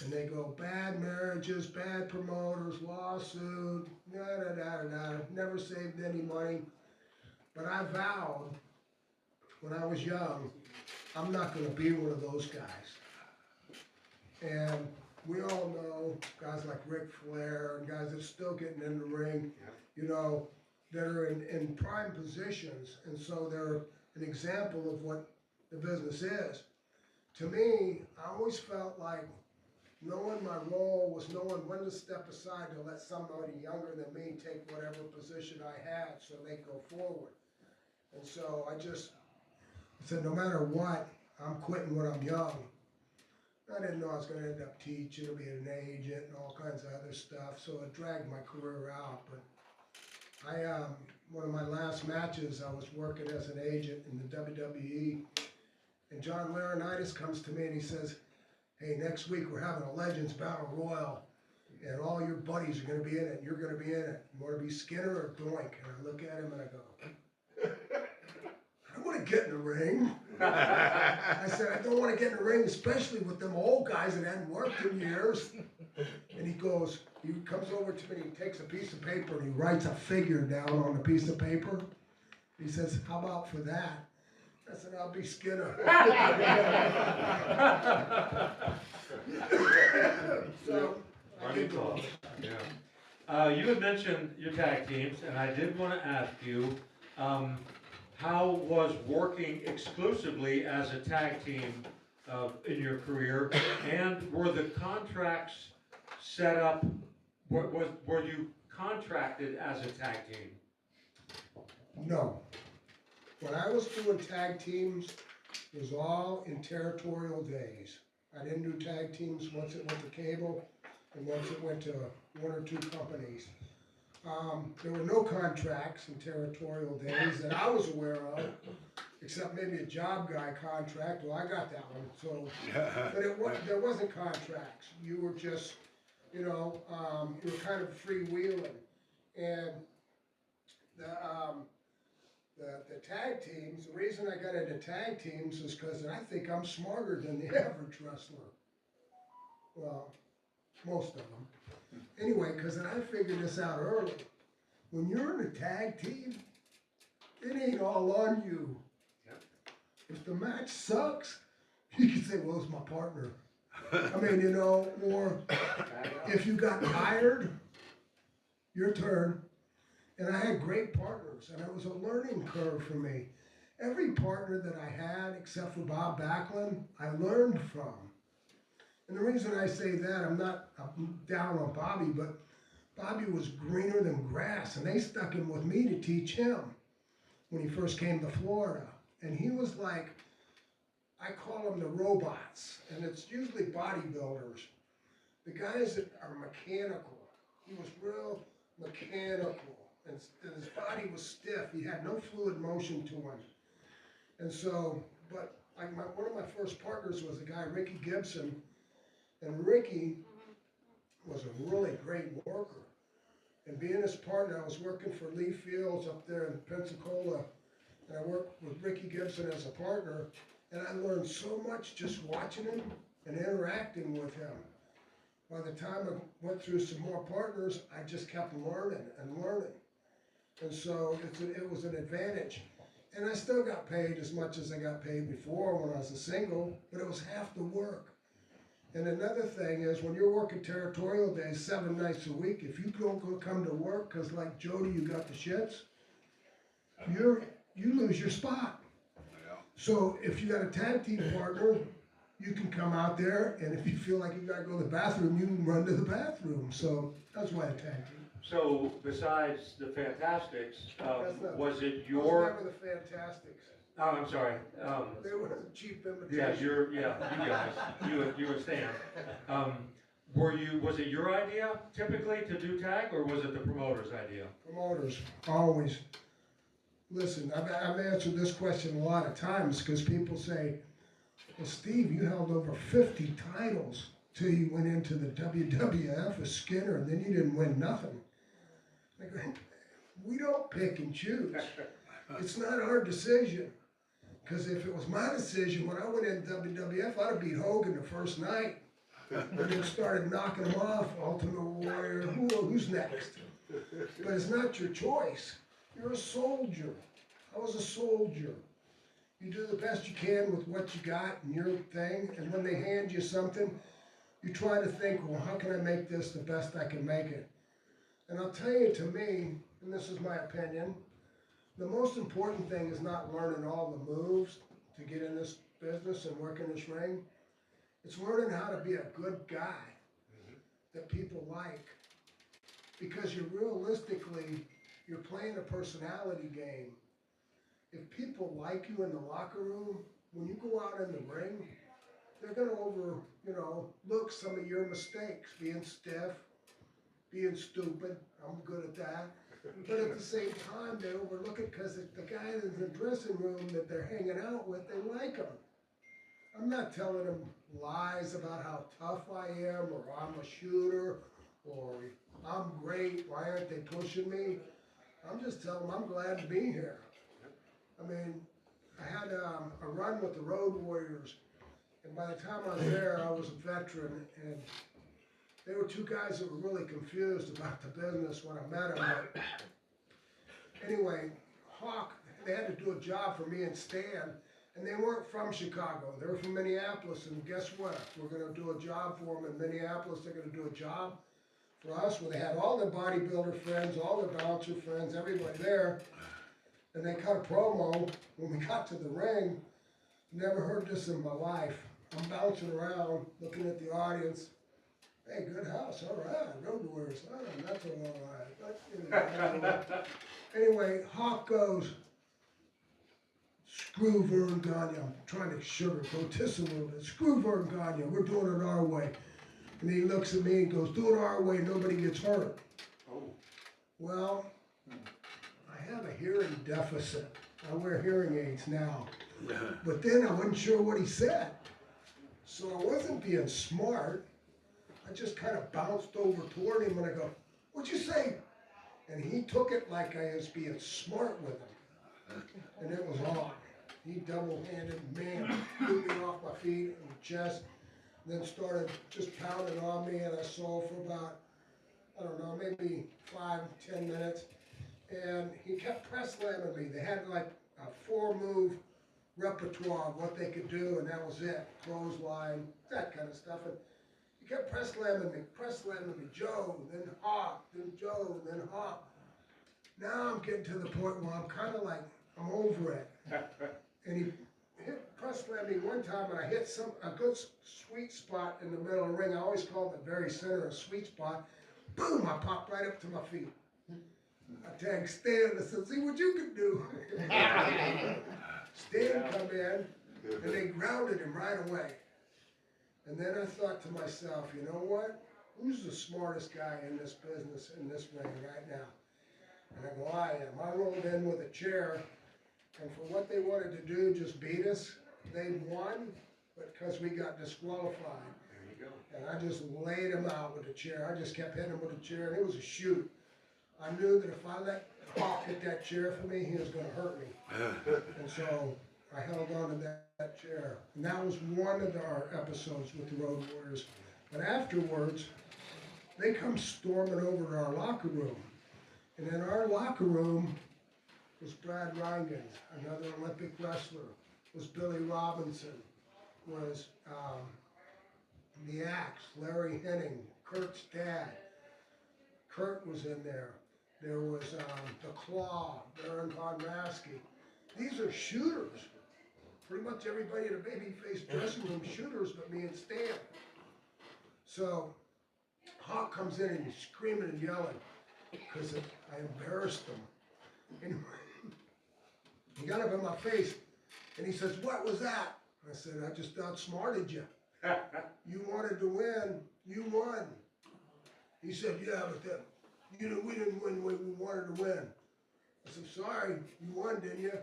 And they go, bad marriages, bad promoters, lawsuit, never saved any money. But I vowed, when I was young, I'm not gonna be one of those guys. And we all know guys like Ric Flair and guys that are still getting in the ring, that are in prime positions, and so they're an example of what the business is. To me, I always felt like knowing my role was knowing when to step aside to let somebody younger than me take whatever position I had so they go forward. And so I said, no matter what, I'm quitting when I'm young. I didn't know I was going to end up teaching or being an agent and all kinds of other stuff, so it dragged my career out. But one of my last matches, I was working as an agent in the WWE, and John Laurinaitis comes to me and he says, hey, next week we're having a Legends Battle Royal, and all your buddies are going to be in it, and you're going to be in it. You want to be Skinner or Doink? And I look at him and I go, I want to get in the ring. I said, I don't want to get in the ring, especially with them old guys that hadn't worked in years. And he comes over to me, and he takes a piece of paper and he writes a figure down on the piece of paper. He says, how about for that? I said, I'll be Skinner. So, I did go. Yeah. You had mentioned your tag teams, and I did want to ask you, how was working exclusively as a tag team in your career, and were the contracts set up, were you contracted as a tag team? No. When I was doing tag teams, it was all in territorial days. I didn't do tag teams once it went to cable, and once it went to one or two companies. There were no contracts in territorial days that I was aware of, except maybe a job guy contract. Well, I got that one. So, but there wasn't contracts. You were just, you were kind of freewheeling. And the tag teams, the reason I got into tag teams is because I think I'm smarter than the average wrestler. Well, most of them. Anyway, because I figured this out early. When you're in a tag team, it ain't all on you. Yep. If the match sucks, you can say, well, it's my partner. I mean, or if you got tired, your turn. And I had great partners, and it was a learning curve for me. Every partner that I had, except for Bob Backlund, I learned from. And the reason I say that, I'm down on Bobby, but Bobby was greener than grass, and they stuck him with me to teach him when he first came to Florida. And he was like, I call them the robots, and it's usually bodybuilders. The guys that are mechanical. He was real mechanical, and his body was stiff. He had no fluid motion to him. And so, but one of my first partners was a guy, Ricky Gibson, and Ricky was a really great worker. And being his partner, I was working for Lee Fields up there in Pensacola, and I worked with Ricky Gibson as a partner, and I learned so much just watching him and interacting with him. By the time I went through some more partners, I just kept learning and learning. And so it was an advantage. And I still got paid as much as I got paid before when I was a single, but it was half the work. And another thing is when you're working territorial days 7 nights a week, if you don't come to work because like Jody, you got the shits, you lose your spot. Yeah. So if you got a tag team partner, you can come out there, and if you feel like you gotta go to the bathroom, you can run to the bathroom. So that's why a tag team. So besides the Fantastics, That's not- was it I was your, never the Fantastics. oh, I'm sorry, They were a cheap yeah, imitation. you guys, you and Stan. Was it your idea typically to do tag, or was it the promoter's idea? Promoters, always. Listen, I've answered this question a lot of times because people say, well, Steve, you held over 50 titles till you went into the WWF with Skinner, and then you didn't win nothing. I go, we don't pick and choose. It's not our decision. Because if it was my decision, when I went in WWF, I'd have beat Hogan the first night. And then started knocking him off, Ultimate Warrior, who's next? But it's not your choice. You're a soldier. I was a soldier. You do the best you can with what you got and your thing, and when they hand you something, you try to think, well, how can I make this the best I can make it? And I'll tell you, to me, and this is my opinion, the most important thing is not learning all the moves to get in this business and work in this ring. It's learning how to be a good guy that people like. Because you're playing a personality game. If people like you in the locker room, when you go out in the ring, they're gonna look some of your mistakes, being stiff, being stupid. I'm good at that. But at the same time, they overlook it because the guy in the dressing room that they're hanging out with, they like him. I'm not telling them lies about how tough I am, or I'm a shooter, or I'm great, why aren't they pushing me? I'm just telling them I'm glad to be here. I mean, I had a run with the Road Warriors, and by the time I was there, I was a veteran, and they were two guys that were really confused about the business when I met them. But anyway, Hawk, they had to do a job for me and Stan, and they weren't from Chicago. They were from Minneapolis, and guess what? We're going to do a job for them in Minneapolis. They're going to do a job for us where they had all their bodybuilder friends, all their bouncer friends, everybody there. And they cut a promo when we got to the ring. Never heard this in my life. I'm bouncing around, looking at the audience. Hey, good house, all right. Road Warriors, that's all right. Anyway, Hawk goes, screw Vern Gagne. I'm trying to sugarcoat this a little bit. Screw Vern Gagne, we're doing it our way. And he looks at me and goes, do it our way, nobody gets hurt. Oh. Well, I have a hearing deficit. I wear hearing aids now. But then I wasn't sure what he said. So I wasn't being smart. I just kind of bounced over toward him and I go, what'd you say? And he took it like I was being smart with him. And it was on. He double-handed, man, threw me off my feet and chest, then started just pounding on me, and I saw for about, I don't know, maybe 5-10 minutes. And he kept press slamming me. They had like a 4-move repertoire of what they could do, and that was it. Clothesline, that kind of stuff. And he kept press slamming me, Joe, then Hawk, then Joe, then Hawk. Now I'm getting to the point where I'm kind of like, I'm over it. And he press slammed me one time, and I hit a good sweet spot in the middle of the ring. I always call the very center a sweet spot. Boom, I popped right up to my feet. I tagged Stan and I said, see what you can do. Stan come in, and they grounded him right away. And then I thought to myself, you know what? Who's the smartest guy in this business, in this ring right now? And I go, I am. I rolled in with a chair, and for what they wanted to do, just beat us, they won, but because we got disqualified. There you go. And I just laid him out with a chair. I just kept hitting him with a chair, and it was a shoot. I knew that if I let Hawk hit that chair for me, he was gonna hurt me. And so I held on to that chair. And that was one of our episodes with the Road Warriors. But afterwards, they come storming over to our locker room. And in our locker room was Brad Reingens, another Olympic wrestler, was Billy Robinson, was the Axe, Larry Henning, Kurt's dad. Kurt was in there. There was the Claw, Baron Von Raschke. These are shooters. Pretty much everybody in a babyface dressing room shooters but me and Stan. So Hawk comes in and he's screaming and yelling because I embarrassed him. And he got up in my face and he says, "What was that?" I said, "I just outsmarted you. You wanted to win, you won." He said, "Yeah, but we didn't win when we wanted to win." I said, "Sorry, you won, didn't you?"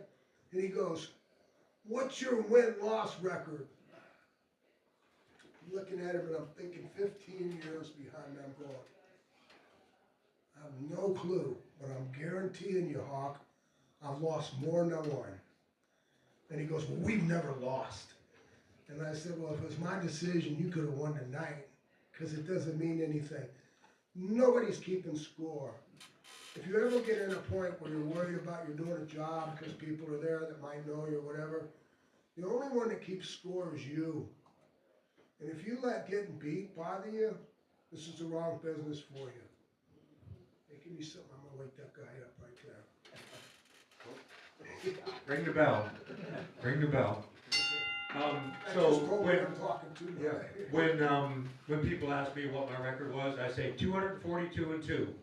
And he goes, "What's your win-loss record?" I'm looking at him and I'm thinking 15 years behind them going, I have no clue, but I'm guaranteeing you, Hawk, I've lost more than I won. And he goes, "Well, we've never lost." And I said, "Well, if it was my decision, you could have won tonight, because it doesn't mean anything. Nobody's keeping score. If you ever get in a point where you're worried about you're doing a job because people are there that might know you or whatever, the only one that keeps score is you. And if you let getting beat bother you, this is the wrong business for you." Hey, give me something, I'm gonna wake that guy up right there. Ring the bell. Ring the bell. I So just told when, him I'm talking to you. when people ask me what my record was, I say 242-2.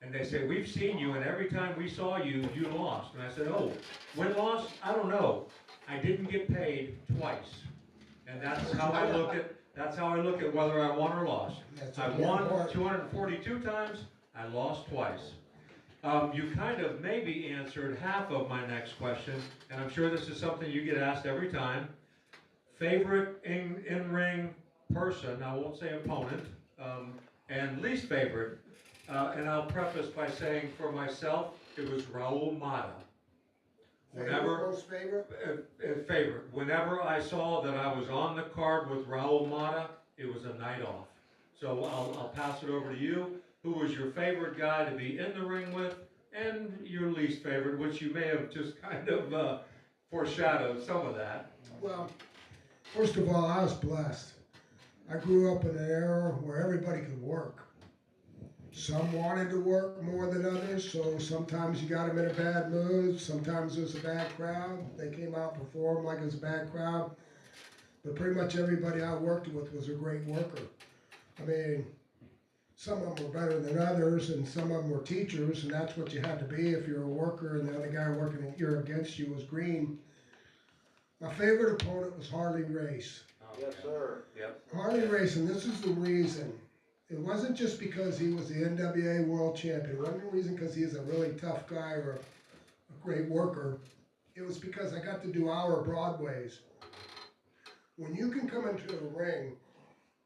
And they say, "We've seen you, and every time we saw you, you lost." And I said, "Oh, win-loss? I don't know. I didn't get paid twice." And that's how I look at whether I won or lost. I won 242 times, I lost twice. You kind of maybe answered half of my next question, and I'm sure this is something you get asked every time. Favorite in-ring person, I won't say opponent, and least favorite, and I'll preface by saying for myself, it was Raul Mata. Most favorite? Favorite. Whenever I saw that I was on the card with Raul Mata, it was a night off. So I'll pass it over to you. Who was your favorite guy to be in the ring with, and your least favorite, which you may have just kind of foreshadowed some of that. Well, first of all, I was blessed. I grew up in an era where everybody could work. Some wanted to work more than others, so sometimes you got them in a bad mood, sometimes it was a bad crowd. They came out and performed like it was a bad crowd. But pretty much everybody I worked with was a great worker. I mean, some of them were better than others, and some of them were teachers, and that's what you had to be if you're a worker and the other guy working you're against you was green. My favorite opponent was Harley Race. Yes, sir. Yep. Harley Race, and this is the reason. It wasn't just because he was the NWA World Champion. It wasn't the reason because he's a really tough guy or a great worker. It was because I got to do our Broadways. When you can come into a ring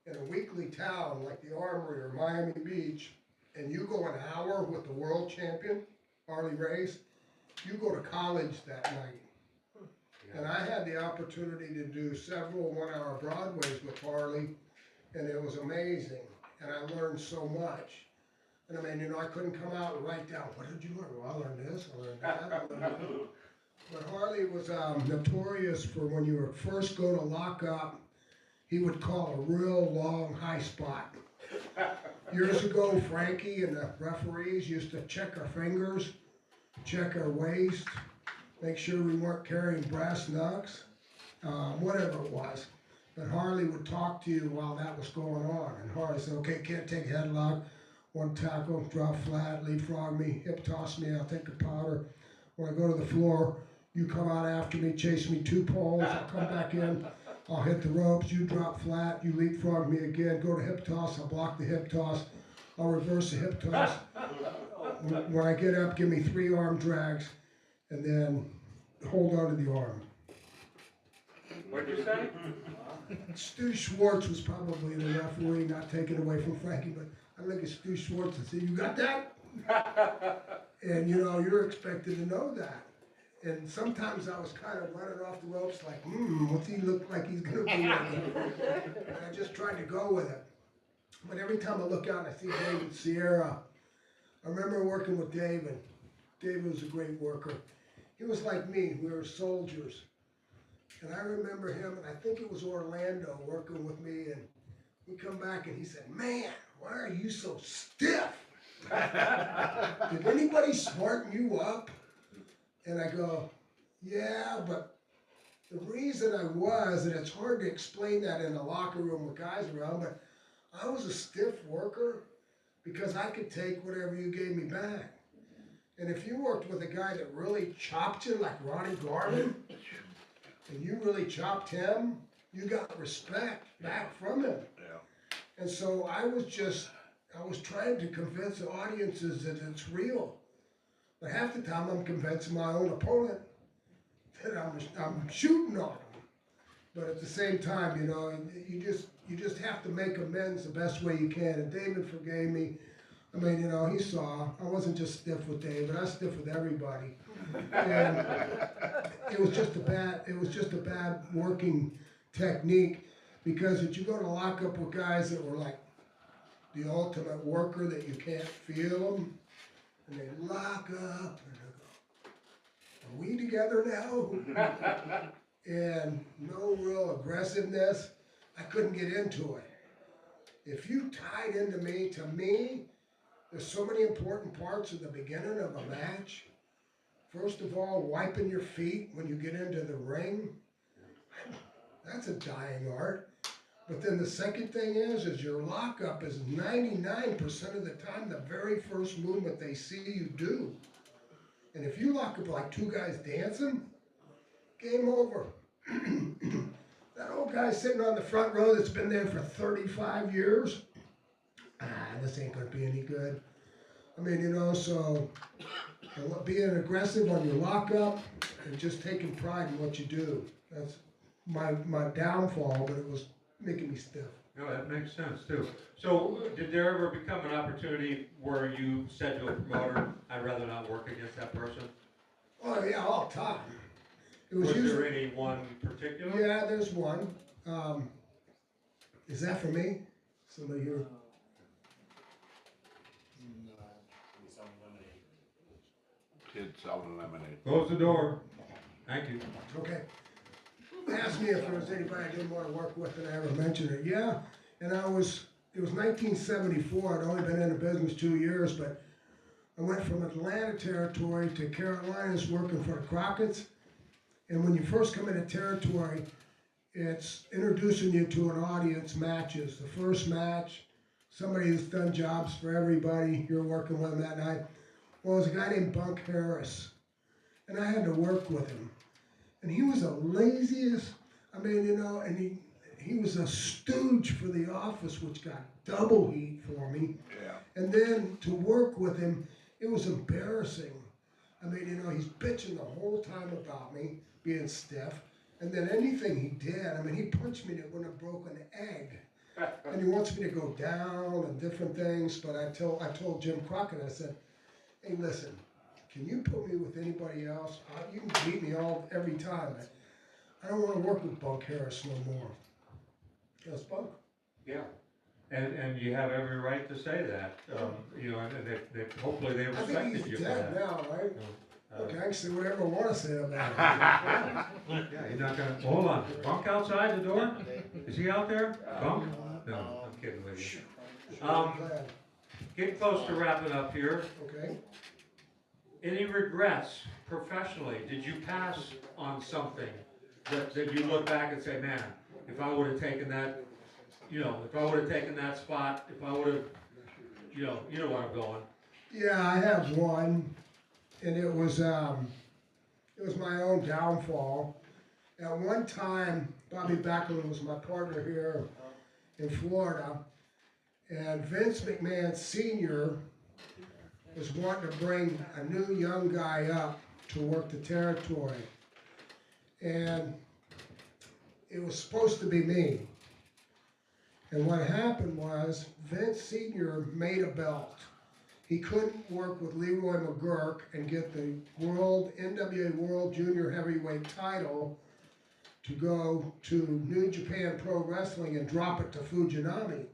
in a weekly town like the Armory or Miami Beach, and you go an hour with the world champion, Harley Race, you go to college that night. And I had the opportunity to do several one-hour Broadways with Harley, and it was amazing. And I learned so much. And I mean, I couldn't come out and write down, what did you learn? Well, I learned this, I learned that, I learned that. But Harley was notorious for when you were first go to lock up, he would call a real long high spot. Years ago, Frankie and the referees used to check our fingers, check our waist, make sure we weren't carrying brass knucks, whatever it was. But Harley would talk to you while that was going on. And Harley said, "Okay, can't take a headlock, one tackle, drop flat, leapfrog me, hip toss me, I'll take the powder. When I go to the floor, you come out after me, chase me 2 poles, I'll come back in, I'll hit the ropes, you drop flat, you leapfrog me again, go to hip toss, I'll block the hip toss, I'll reverse the hip toss. When I get up, give me 3 arm drags, and then hold on to the arm." What'd you say? Stu Schwartz was probably the referee, not taken away from Frankie, but I look at Stu Schwartz and say, "You got that?" And you know, you're expected to know that. And sometimes I was kind of running off the ropes like, what's he look like he's gonna be? And I just tried to go with it. But every time I look out and I see David Sierra, I remember working with David. David was a great worker. He was like me, we were soldiers. And I remember him, and I think it was Orlando working with me, and we come back and he said, "Man, why are you so stiff? Did anybody smarten you up?" And I go, "Yeah, but the reason I was," and it's hard to explain that in a locker room with guys around, but I was a stiff worker because I could take whatever you gave me back. And if you worked with a guy that really chopped you like Ronnie Garvin, and you really chopped him, you got respect back from him. Yeah. And so I was trying to convince the audiences that it's real. But half the time I'm convincing my own opponent that I'm shooting on them. But at the same time, you know, you just have to make amends the best way you can. And David forgave me. I mean, you know, he saw I wasn't just stiff with David. I was stiff with everybody. And it was just a bad working technique, because if you go to lock up with guys that were like the ultimate worker that you can't feel them, and they lock up and they go, "Are we together now?" And no real aggressiveness. I couldn't get into it. If you tied into me, to me, there's so many important parts at the beginning of a match. First of all, wiping your feet when you get into the ring. That's a dying art. But then the second thing is your lockup is 99% of the time the very first movement they see you do. And if you lock up like two guys dancing, game over. That old guy sitting on the front row that's been there for 35 years, this ain't gonna be any good. I mean, you know, so being aggressive on your lockup and just taking pride in what you do. That's my downfall, but it was making me stiff. No, that makes sense too. So did there ever become an opportunity where you said to a promoter, "I'd rather not work against that person"? Oh yeah, all the time. It was Was usually, there any one particular? yeah, there's one. Is that for me? Somebody here? Kids selling lemonade. Close the door. Thank you. Okay. Asked me if there was anybody I didn't want to work with, and I ever mentioned it. Yeah, and it was 1974. I'd only been in the business 2 years, but I went from Atlanta territory to Carolinas working for the Crockett's. And when you first come into territory, it's introducing you to an audience matches. The first match, somebody that's done jobs for everybody, you're working with them that night. Well, it was a guy named Bunk Harris, and I had to work with him. And he was the laziest, I mean, you know, and he was a stooge for the office, which got double heat for me. Yeah. And then to work with him, it was embarrassing. I mean, you know, he's bitching the whole time about me being stiff. And then anything he did, I mean, he punched me that wouldn't have broken an egg. And he wants me to go down and different things. But I told Jim Crockett, I said, "Hey, listen, can you put me with anybody else? You can beat me every time. I don't want to work with Bunk Harris no more." That's Bunk. Yeah. And you have every right to say that. You know, and they hopefully they I think respected you he's for dead that. now, right? Look, I can say whatever I want to say about him. Yeah, you're not gonna, hold on, Bunk outside the door? Is he out there? Bunk? No, I'm kidding with you. Glad. Getting close to wrapping up here. Okay. Any regrets professionally? Did you pass on something that you look back and say, "Man, if I would have taken that, you know, if I would have taken that spot, if I would have, you know where I'm going." Yeah, I have one, and it was my own downfall. At one time, Bobby Backlund was my partner here in Florida, and Vince McMahon Sr. was wanting to bring a new young guy up to work the territory. And it was supposed to be me. And what happened was Vince Sr. made a belt. He couldn't work with Leroy McGurk and get the NWA World Junior Heavyweight title to go to New Japan Pro Wrestling and drop it to Fujinami.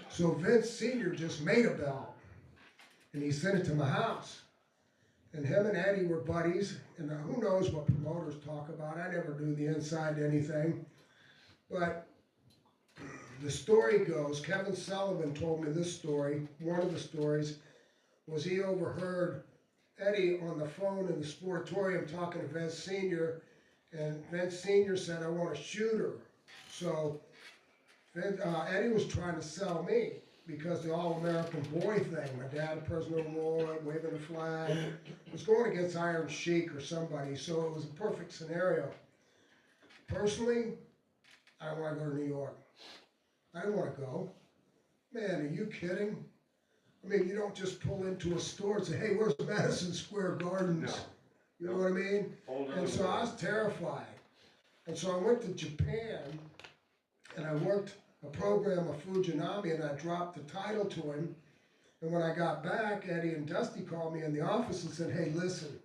So Vince Sr. just made a belt and he sent it to my house. And him and Eddie were buddies, and who knows what promoters talk about. I never knew the inside to anything. But the story goes, Kevin Sullivan told me this story. One of the stories was he overheard Eddie on the phone in the Sportatorium talking to Vince Sr., and Vince Sr. said, I want a shooter. So Eddie was trying to sell me because the All-American Boy thing, my dad, President Roy, waving the flag, was going against Iron Sheik or somebody, so it was a perfect scenario. Personally, I don't want to go to New York. I didn't want to go. Man, are you kidding? I mean, you don't just pull into a store and say, hey, where's Madison Square Gardens? No. You know what I mean? And so I was terrified. And so I went to Japan, and I worked a program of Fujinami, and I dropped the title to him. And when I got back, Eddie and Dusty called me in the office and said, hey, listen,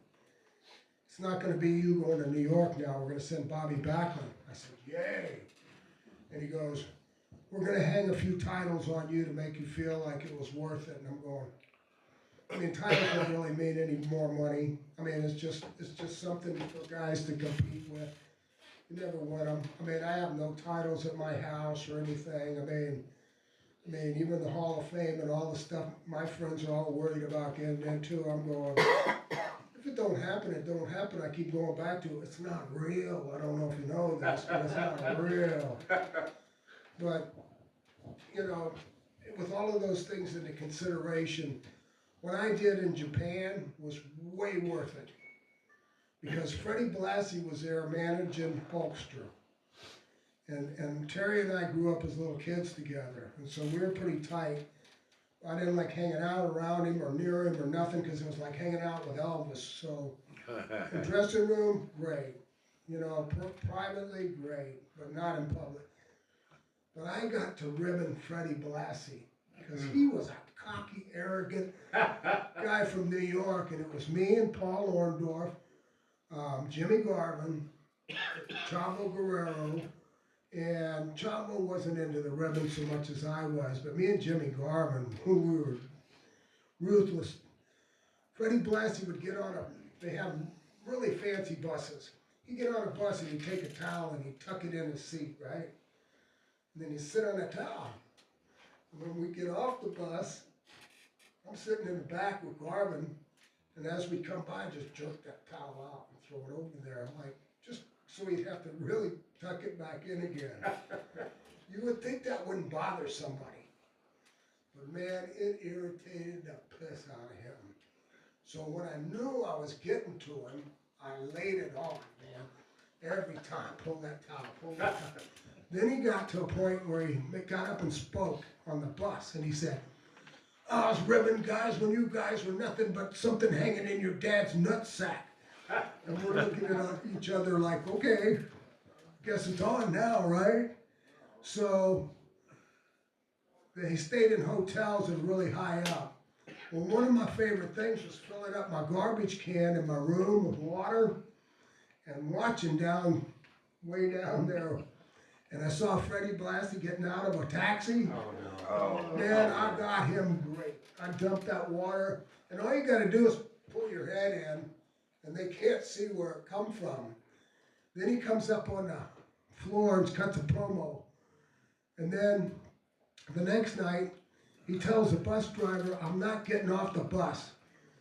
it's not going to be you going to New York now. We're going to send Bobby Backlund. I said, yay. And he goes, we're going to hang a few titles on you to make you feel like it was worth it. And I'm going, I mean, titles don't really mean any more money. I mean, it's just something for guys to compete with. You never win them. I mean, I have no titles at my house or anything. I mean, even the Hall of Fame and all the stuff my friends are all worried about getting into, I'm going, if it don't happen, it don't happen. I keep going back to it. It's not real. I don't know if you know this, but it's not real. But, you know, with all of those things into consideration, what I did in Japan was way worth it. Because Freddie Blassie was there managing Hulkster. And Terry and I grew up as little kids together. And so we were pretty tight. I didn't like hanging out around him or near him or nothing because it was like hanging out with Elvis. So the dressing room, great. You know, privately, great, but not in public. But I got to ribbon Freddie Blassie because he was a cocky, arrogant guy from New York. And it was me and Paul Orndorff, Jimmy Garvin, Chavo Guerrero, and Chavo wasn't into the ribbon so much as I was, but me and Jimmy Garvin, who we were ruthless. Freddie Blassie would get on they have really fancy buses. He'd get on a bus and he'd take a towel and he'd tuck it in his seat, right? And then he'd sit on that towel. And when we get off the bus, I'm sitting in the back with Garvin, and as we come by, just jerk that towel out and throw it over there. I'm like, just so he'd have to really tuck it back in again. You would think that wouldn't bother somebody. But man, it irritated the piss out of him. So when I knew I was getting to him, I laid it on, man. Every time, pull that towel, pull that towel. Then he got to a point where he got up and spoke on the bus, and he said, I was ribbing guys when you guys were nothing but something hanging in your dad's nutsack. And we're looking at each other like, okay, guess it's on now, right? So they stayed in hotels and really high up. Well, one of my favorite things was filling up my garbage can in my room with water and watching way down there. And I saw Freddie Blassie getting out of a taxi. Oh, no. Man, I got him great. I dumped that water, and all you got to do is pull your head in, and they can't see where it come from. Then he comes up on the floor and cuts a promo. And then the next night, he tells the bus driver, I'm not getting off the bus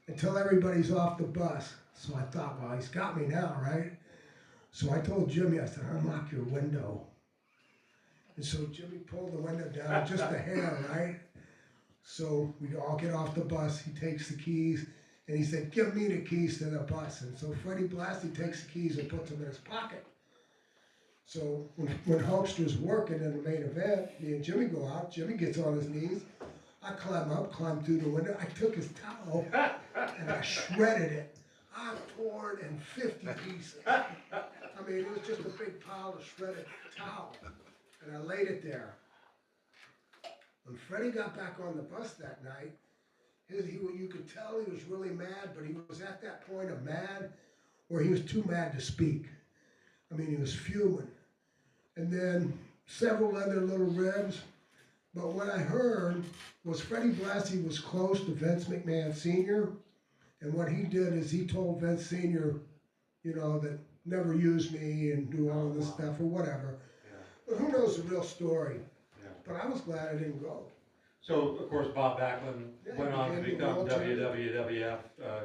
until everybody's off the bus. So I thought, well, he's got me now, right? So I told Jimmy, I said, unlock your window. And so Jimmy pulled the window down just a hair, right? So we all get off the bus, he takes the keys, and he said, give me the keys to the bus. And so Freddie Blassie takes the keys and puts them in his pocket. So when Hulkster's working in the main event, me and Jimmy go out, Jimmy gets on his knees, I climb through the window, I took his towel, and I shredded it. I tore it in 50 pieces. I mean, it was just a big pile of shredded towel, and I laid it there. When Freddie got back on the bus that night, you could tell he was really mad, but he was at that point of mad where he was too mad to speak. I mean, he was fuming. And then several other little ribs. But what I heard was Freddie Blassie was close to Vince McMahon Sr. And what he did is he told Vince Sr., you know, that never use me and do all of this stuff or whatever. Yeah. But who knows the real story? Yeah. But I was glad I didn't go. So, of course, Bob Backlund Yeah, went on to became the become world champion. WWF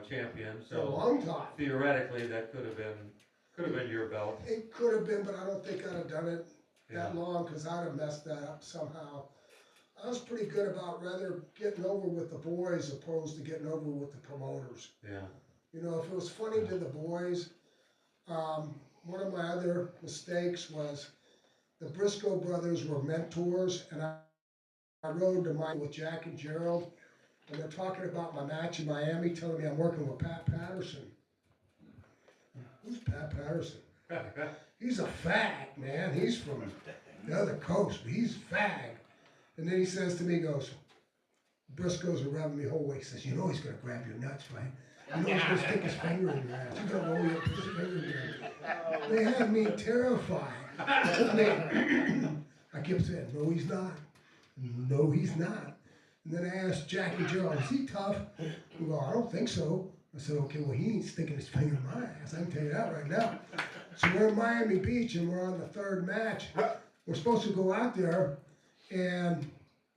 champion, For a so long time. theoretically, that could have been your belt. It could have been, but I don't think I'd have done it that Yeah. long because I'd have messed that up somehow. I was pretty good about rather getting over with the boys opposed to getting over with the promoters. Yeah. You know, if it was funny to the boys, one of my other mistakes was the Briscoe brothers were mentors, and I rode to mine with Jack and Gerald, and they're talking about my match in Miami, telling me I'm working with Pat Patterson. Who's Pat Patterson? He's a fag, man. He's from the other coast, but he's a fag. And then he says to me, he goes, Briscoes are rubbing me whole way. He says, you know he's going to grab your nuts, right? You know he's going to stick his finger in your ass. He's going to roll you up with his finger in your ass. They had me terrified. I mean, I kept saying, no, he's not. No, he's not. And then I asked Jackie Gerald, is he tough? He goes, I don't think so. I said, okay, well, he ain't sticking his finger in my ass. I can tell you that right now. So we're in Miami Beach, and we're on the third match. We're supposed to go out there, and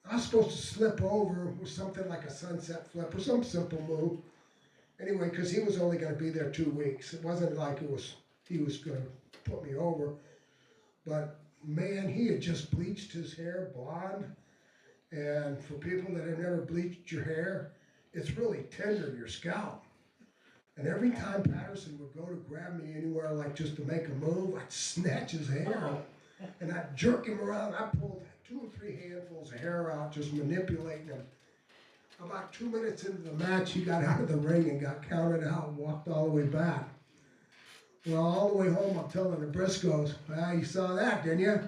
I was supposed to slip over with something like a sunset flip or some simple move. Anyway, because he was only going to be there 2 weeks. It wasn't like he was going to put me over. But, man, he had just bleached his hair blonde. And for people that have never bleached your hair, it's really tender in your scalp. And every time Patterson would go to grab me anywhere, like just to make a move, I'd snatch his hair and I'd jerk him around. I pulled 2 or 3 handfuls of hair out, just manipulating him. About 2 minutes into the match, he got out of the ring and got counted out and walked all the way back. Well, all the way home, I'm telling the Briscoes, ah, you saw that, didn't you?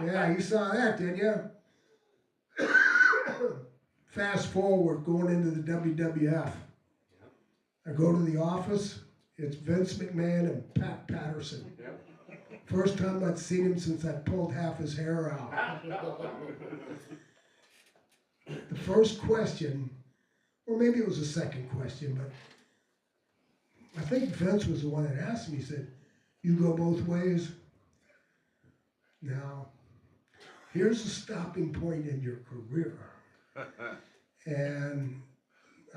Yeah, you saw that, didn't you? Fast forward, going into the WWF. I go to the office, it's Vince McMahon and Pat Patterson. Yep. First time I'd seen him since I pulled half his hair out. The first question, or maybe it was the second question, but I think Vince was the one that asked me, he said, you go both ways? Now, here's a stopping point in your career. And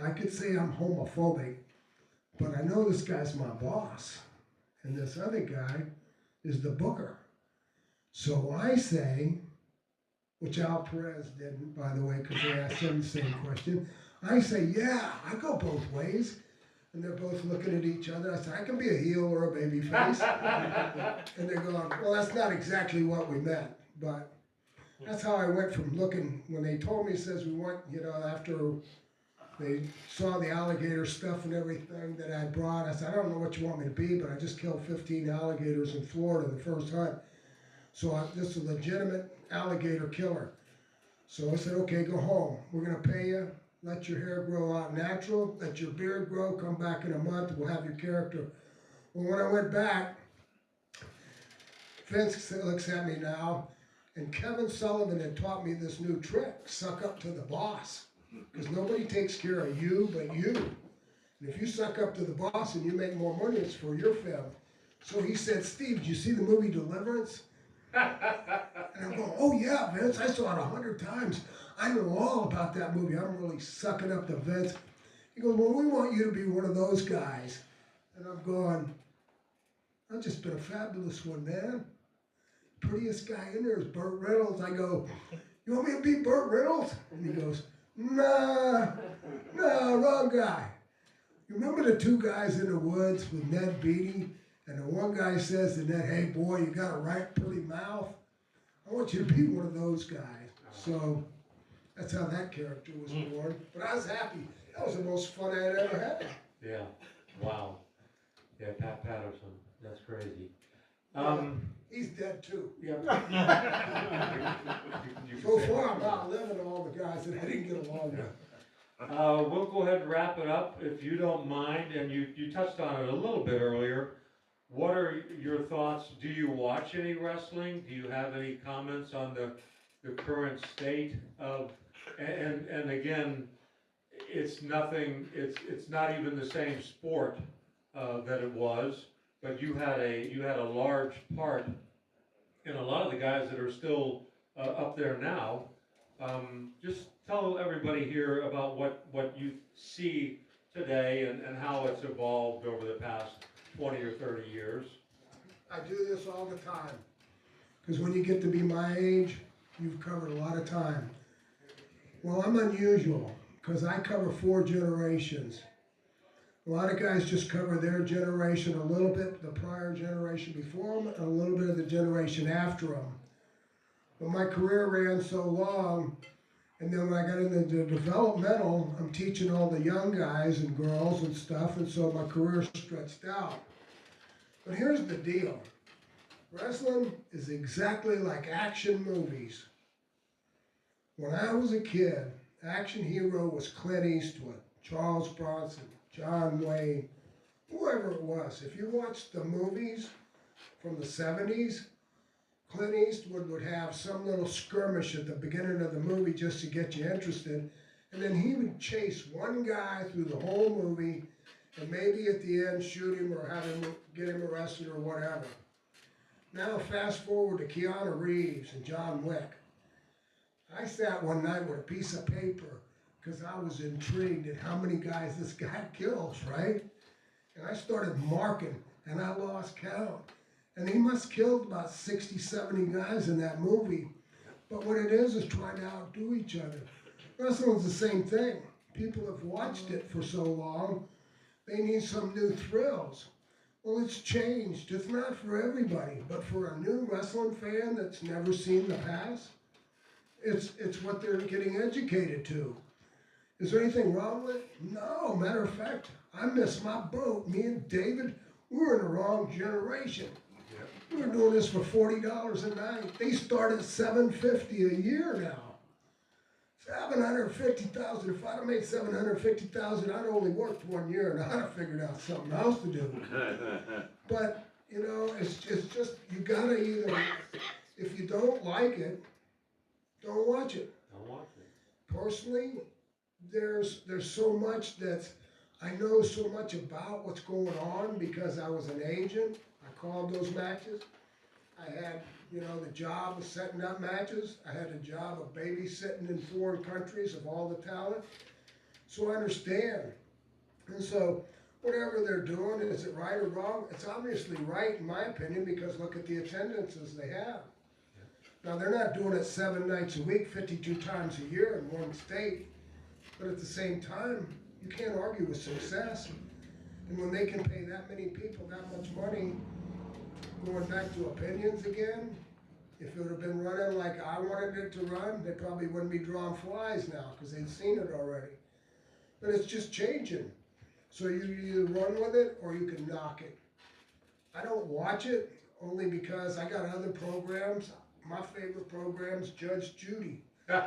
I could say I'm homophobic, but I know this guy's my boss, and this other guy is the booker. So I say, which Al Perez didn't, by the way, because they asked him the same question. I say, yeah, I go both ways. And they're both looking at each other. I said, I can be a heel or a baby face. And they're going, well, that's not exactly what we meant. But that's how I went from looking, when they told me, says we want, you know, after they saw the alligator stuff and everything that I brought, I said, I don't know what you want me to be, but I just killed 15 alligators in Florida the first hunt. So I'm just a legitimate alligator killer. So I said, okay, go home. We're going to pay you. Let your hair grow out natural. Let your beard grow. Come back in a month. We'll have your character. Well, when I went back, Vince looks at me now, and Kevin Sullivan had taught me this new trick, suck up to the boss. Because nobody takes care of you but you. And if you suck up to the boss and you make more money, it's for your family. So he said, Steve, did you see the movie Deliverance? And I'm going, oh yeah, Vince, I saw it 100 times. I know all about that movie. I'm really sucking up to Vince. He goes, well, we want you to be one of those guys. And I'm going, I've just been a fabulous one, man. Prettiest guy in there is Burt Reynolds. I go, you want me to be Burt Reynolds? And he goes, nah, wrong guy. You remember the 2 guys in the woods with Ned Beatty? And the one guy says to Ned, hey boy, you got a right pretty mouth. I want you to be one of those guys. So that's how that character was born. But I was happy. That was the most fun I had ever had. Yeah. Wow. Yeah, Pat Patterson. That's crazy. too. Yeah. You can So say far, that. I'm outliving all the guys that I didn't get along with. We'll go ahead and wrap it up, if you don't mind, and you touched on it a little bit earlier. What are your thoughts? Do you watch any wrestling? Do you have any comments on the current state of, and again, it's nothing, it's not even the same sport, that it was, but you had a large part in a lot of the guys that are still, up there now. Just tell everybody here about what you see today and how it's evolved over the past 20 or 30 years. I do this all the time, because when you get to be my age, you've covered a lot of time. Well, I'm unusual, because I cover 4 generations. A lot of guys just cover their generation a little bit, the prior generation before them, and a little bit of the generation after them. But my career ran so long, and then when I got into the developmental, I'm teaching all the young guys and girls and stuff, and so my career stretched out. But here's the deal. Wrestling is exactly like action movies. When I was a kid, action hero was Clint Eastwood, Charles Bronson, John Wayne, whoever it was. If you watched the movies from the 70s, Clint Eastwood would have some little skirmish at the beginning of the movie just to get you interested, and then he would chase one guy through the whole movie, and maybe at the end shoot him or have him get him arrested or whatever. Now fast forward to Keanu Reeves and John Wick. I sat one night with a piece of paper because I was intrigued at how many guys this guy kills, right? And I started marking, and I lost count. And he must have killed about 60, 70 guys in that movie. But what it is trying to outdo each other. Wrestling's the same thing. People have watched it for so long, they need some new thrills. Well, it's changed. It's not for everybody, but for a new wrestling fan that's never seen the past, it's what they're getting educated to. Is there anything wrong with it? No. Matter of fact, I missed my boat. Me and David, we were in the wrong generation. We were doing this for $40 a night. They start at $750 a year now. $750,000. If I'd have made $750,000, I'd only worked 1 year and I'd have figured out something else to do. But you know, it's just you gotta either, if you don't like it, don't watch it. Don't watch it. Personally, there's so much that I know so much about what's going on because I was an agent. I called those matches. I had, you know, the job of setting up matches. I had the job of babysitting in foreign countries of all the talent. So I understand. And so whatever they're doing, is it right or wrong? It's obviously right in my opinion because look at the attendances they have. Now they're not doing it 7 nights a week, 52 times a year in one state. But at the same time, you can't argue with success. And when they can pay that many people that much money, going back to opinions again, if it would have been running like I wanted it to run, they probably wouldn't be drawing flies now because they'd seen it already. But it's just changing. So you either run with it or you can knock it. I don't watch it only because I got other programs. My favorite program's Judge Judy. 3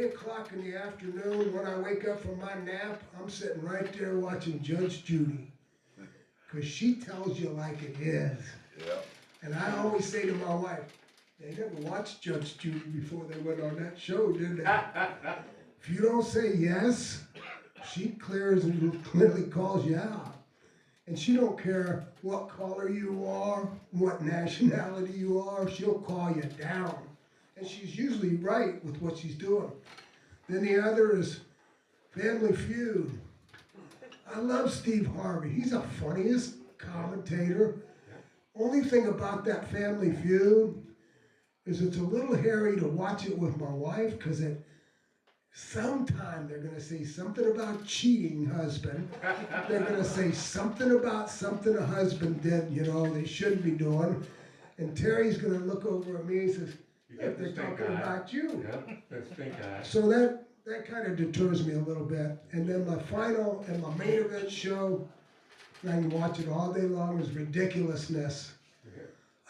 o'clock in the afternoon, when I wake up from my nap, I'm sitting right there watching Judge Judy. Because she tells you like it is. Yep. And I always say to my wife, they never watched Judge Judy before they went on that show, did they? If you don't say yes, she clearly calls you out. And she don't care what color you are, what nationality you are, she'll call you down. And she's usually right with what she's doing. Then the other is Family Feud. I love Steve Harvey. He's the funniest commentator. Only thing about that Family Feud is it's a little hairy to watch it with my wife because sometime they're going to say something about cheating husband. They're going to say something about something a husband did, you know, they shouldn't be doing. And Terry's going to look over at me and says, if they're talking about you. Yeah, that's stink eye. So that kind of deters me a little bit. And then my final and my main event show, I can watch it all day long, is Ridiculousness.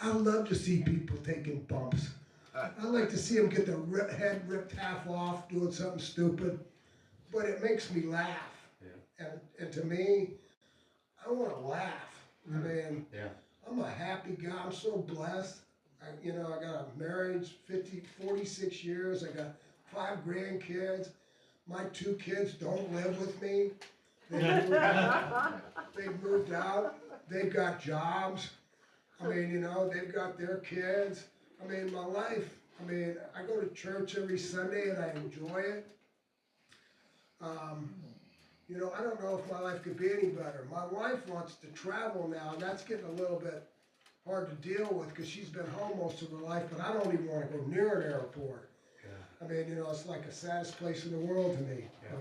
I love to see people taking bumps. I like to see them get their head ripped half off doing something stupid, but it makes me laugh. Yeah. And to me, I want to laugh. I mean, Yeah. I'm a happy guy. I'm so blessed. I got a marriage, 46 years. I got 5 grandkids. My 2 kids don't live with me. They've moved out. They've got jobs. I mean, they've got their kids. I mean, my life, I go to church every Sunday and I enjoy it. I don't know if my life could be any better. My wife wants to travel now, and that's getting a little bit hard to deal with because she's been home most of her life, but I don't even want to go near an airport. Yeah. I mean, it's like the saddest place in the world to me. Yeah.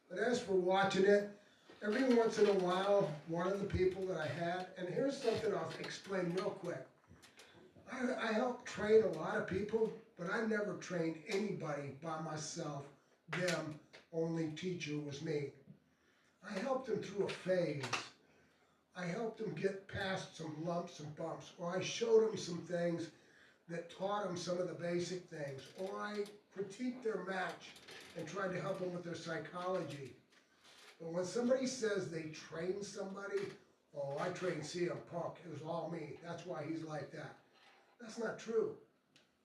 But as for watching it, every once in a while, one of the people that I had, and here's something I'll explain real quick. I helped train a lot of people, but I never trained anybody by myself. Them, only teacher was me. I helped them through a phase. I helped them get past some lumps and bumps, or I showed them some things that taught them some of the basic things, or I critiqued their match and tried to help them with their psychology. But when somebody says they train somebody, oh, I trained CM Punk, it was all me, that's why he's like that. That's not true.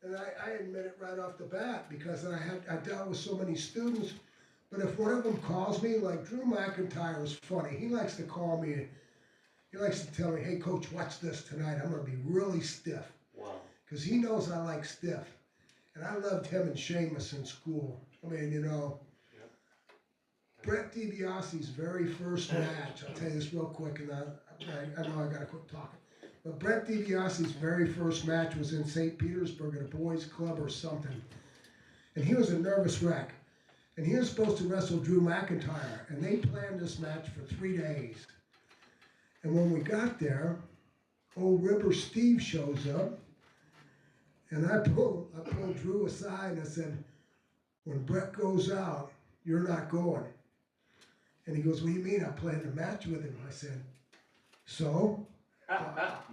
And I admit it right off the bat because I dealt with so many students. But if one of them calls me, like Drew McIntyre is funny. He likes to call me. He likes to tell me, hey, coach, watch this tonight. I'm going to be really stiff. Wow. Because he knows I like stiff. And I loved him and Sheamus in school. I mean, Yeah. Brett DiBiase's very first match, I'll tell you this real quick, and I know I got to quit talking. But Brett DiBiase's very first match was in St. Petersburg at a boys' club or something. And he was a nervous wreck. And he was supposed to wrestle Drew McIntyre. And they planned this match for 3 days. And when we got there, old River Steve shows up. And I pulled Drew aside and I said, when Brett goes out, you're not going. And he goes, what do you mean? I planned a match with him. I said, so?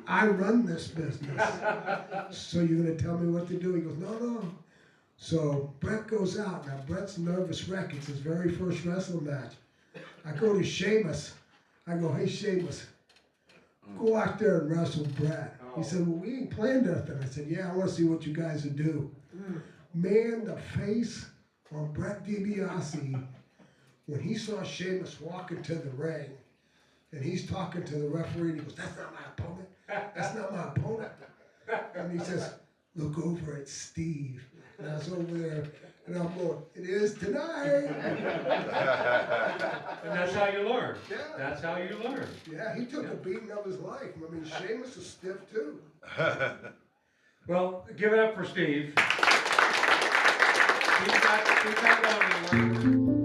I run this business. So you're going to tell me what to do? He goes, no. So Brett goes out. Now Brett's a nervous wreck. It's his very first wrestling match. I go to Sheamus. I go, hey Sheamus, go out there and wrestle Brett. He said, well, we ain't planned nothing. I said, yeah, I want to see what you guys would do. Man, the face on Brett DiBiase, when he saw Sheamus walking to the ring, and he's talking to the referee, and he goes, that's not my opponent. That's not my opponent. And he says, look over at Steve. And I was over there, and I'm going, it is tonight. And that's how you learn. Yeah. That's how you learn. Yeah, he took a beating of his life. I mean, Sheamus is stiff too. Well, give it up for Steve. He's got one to learn.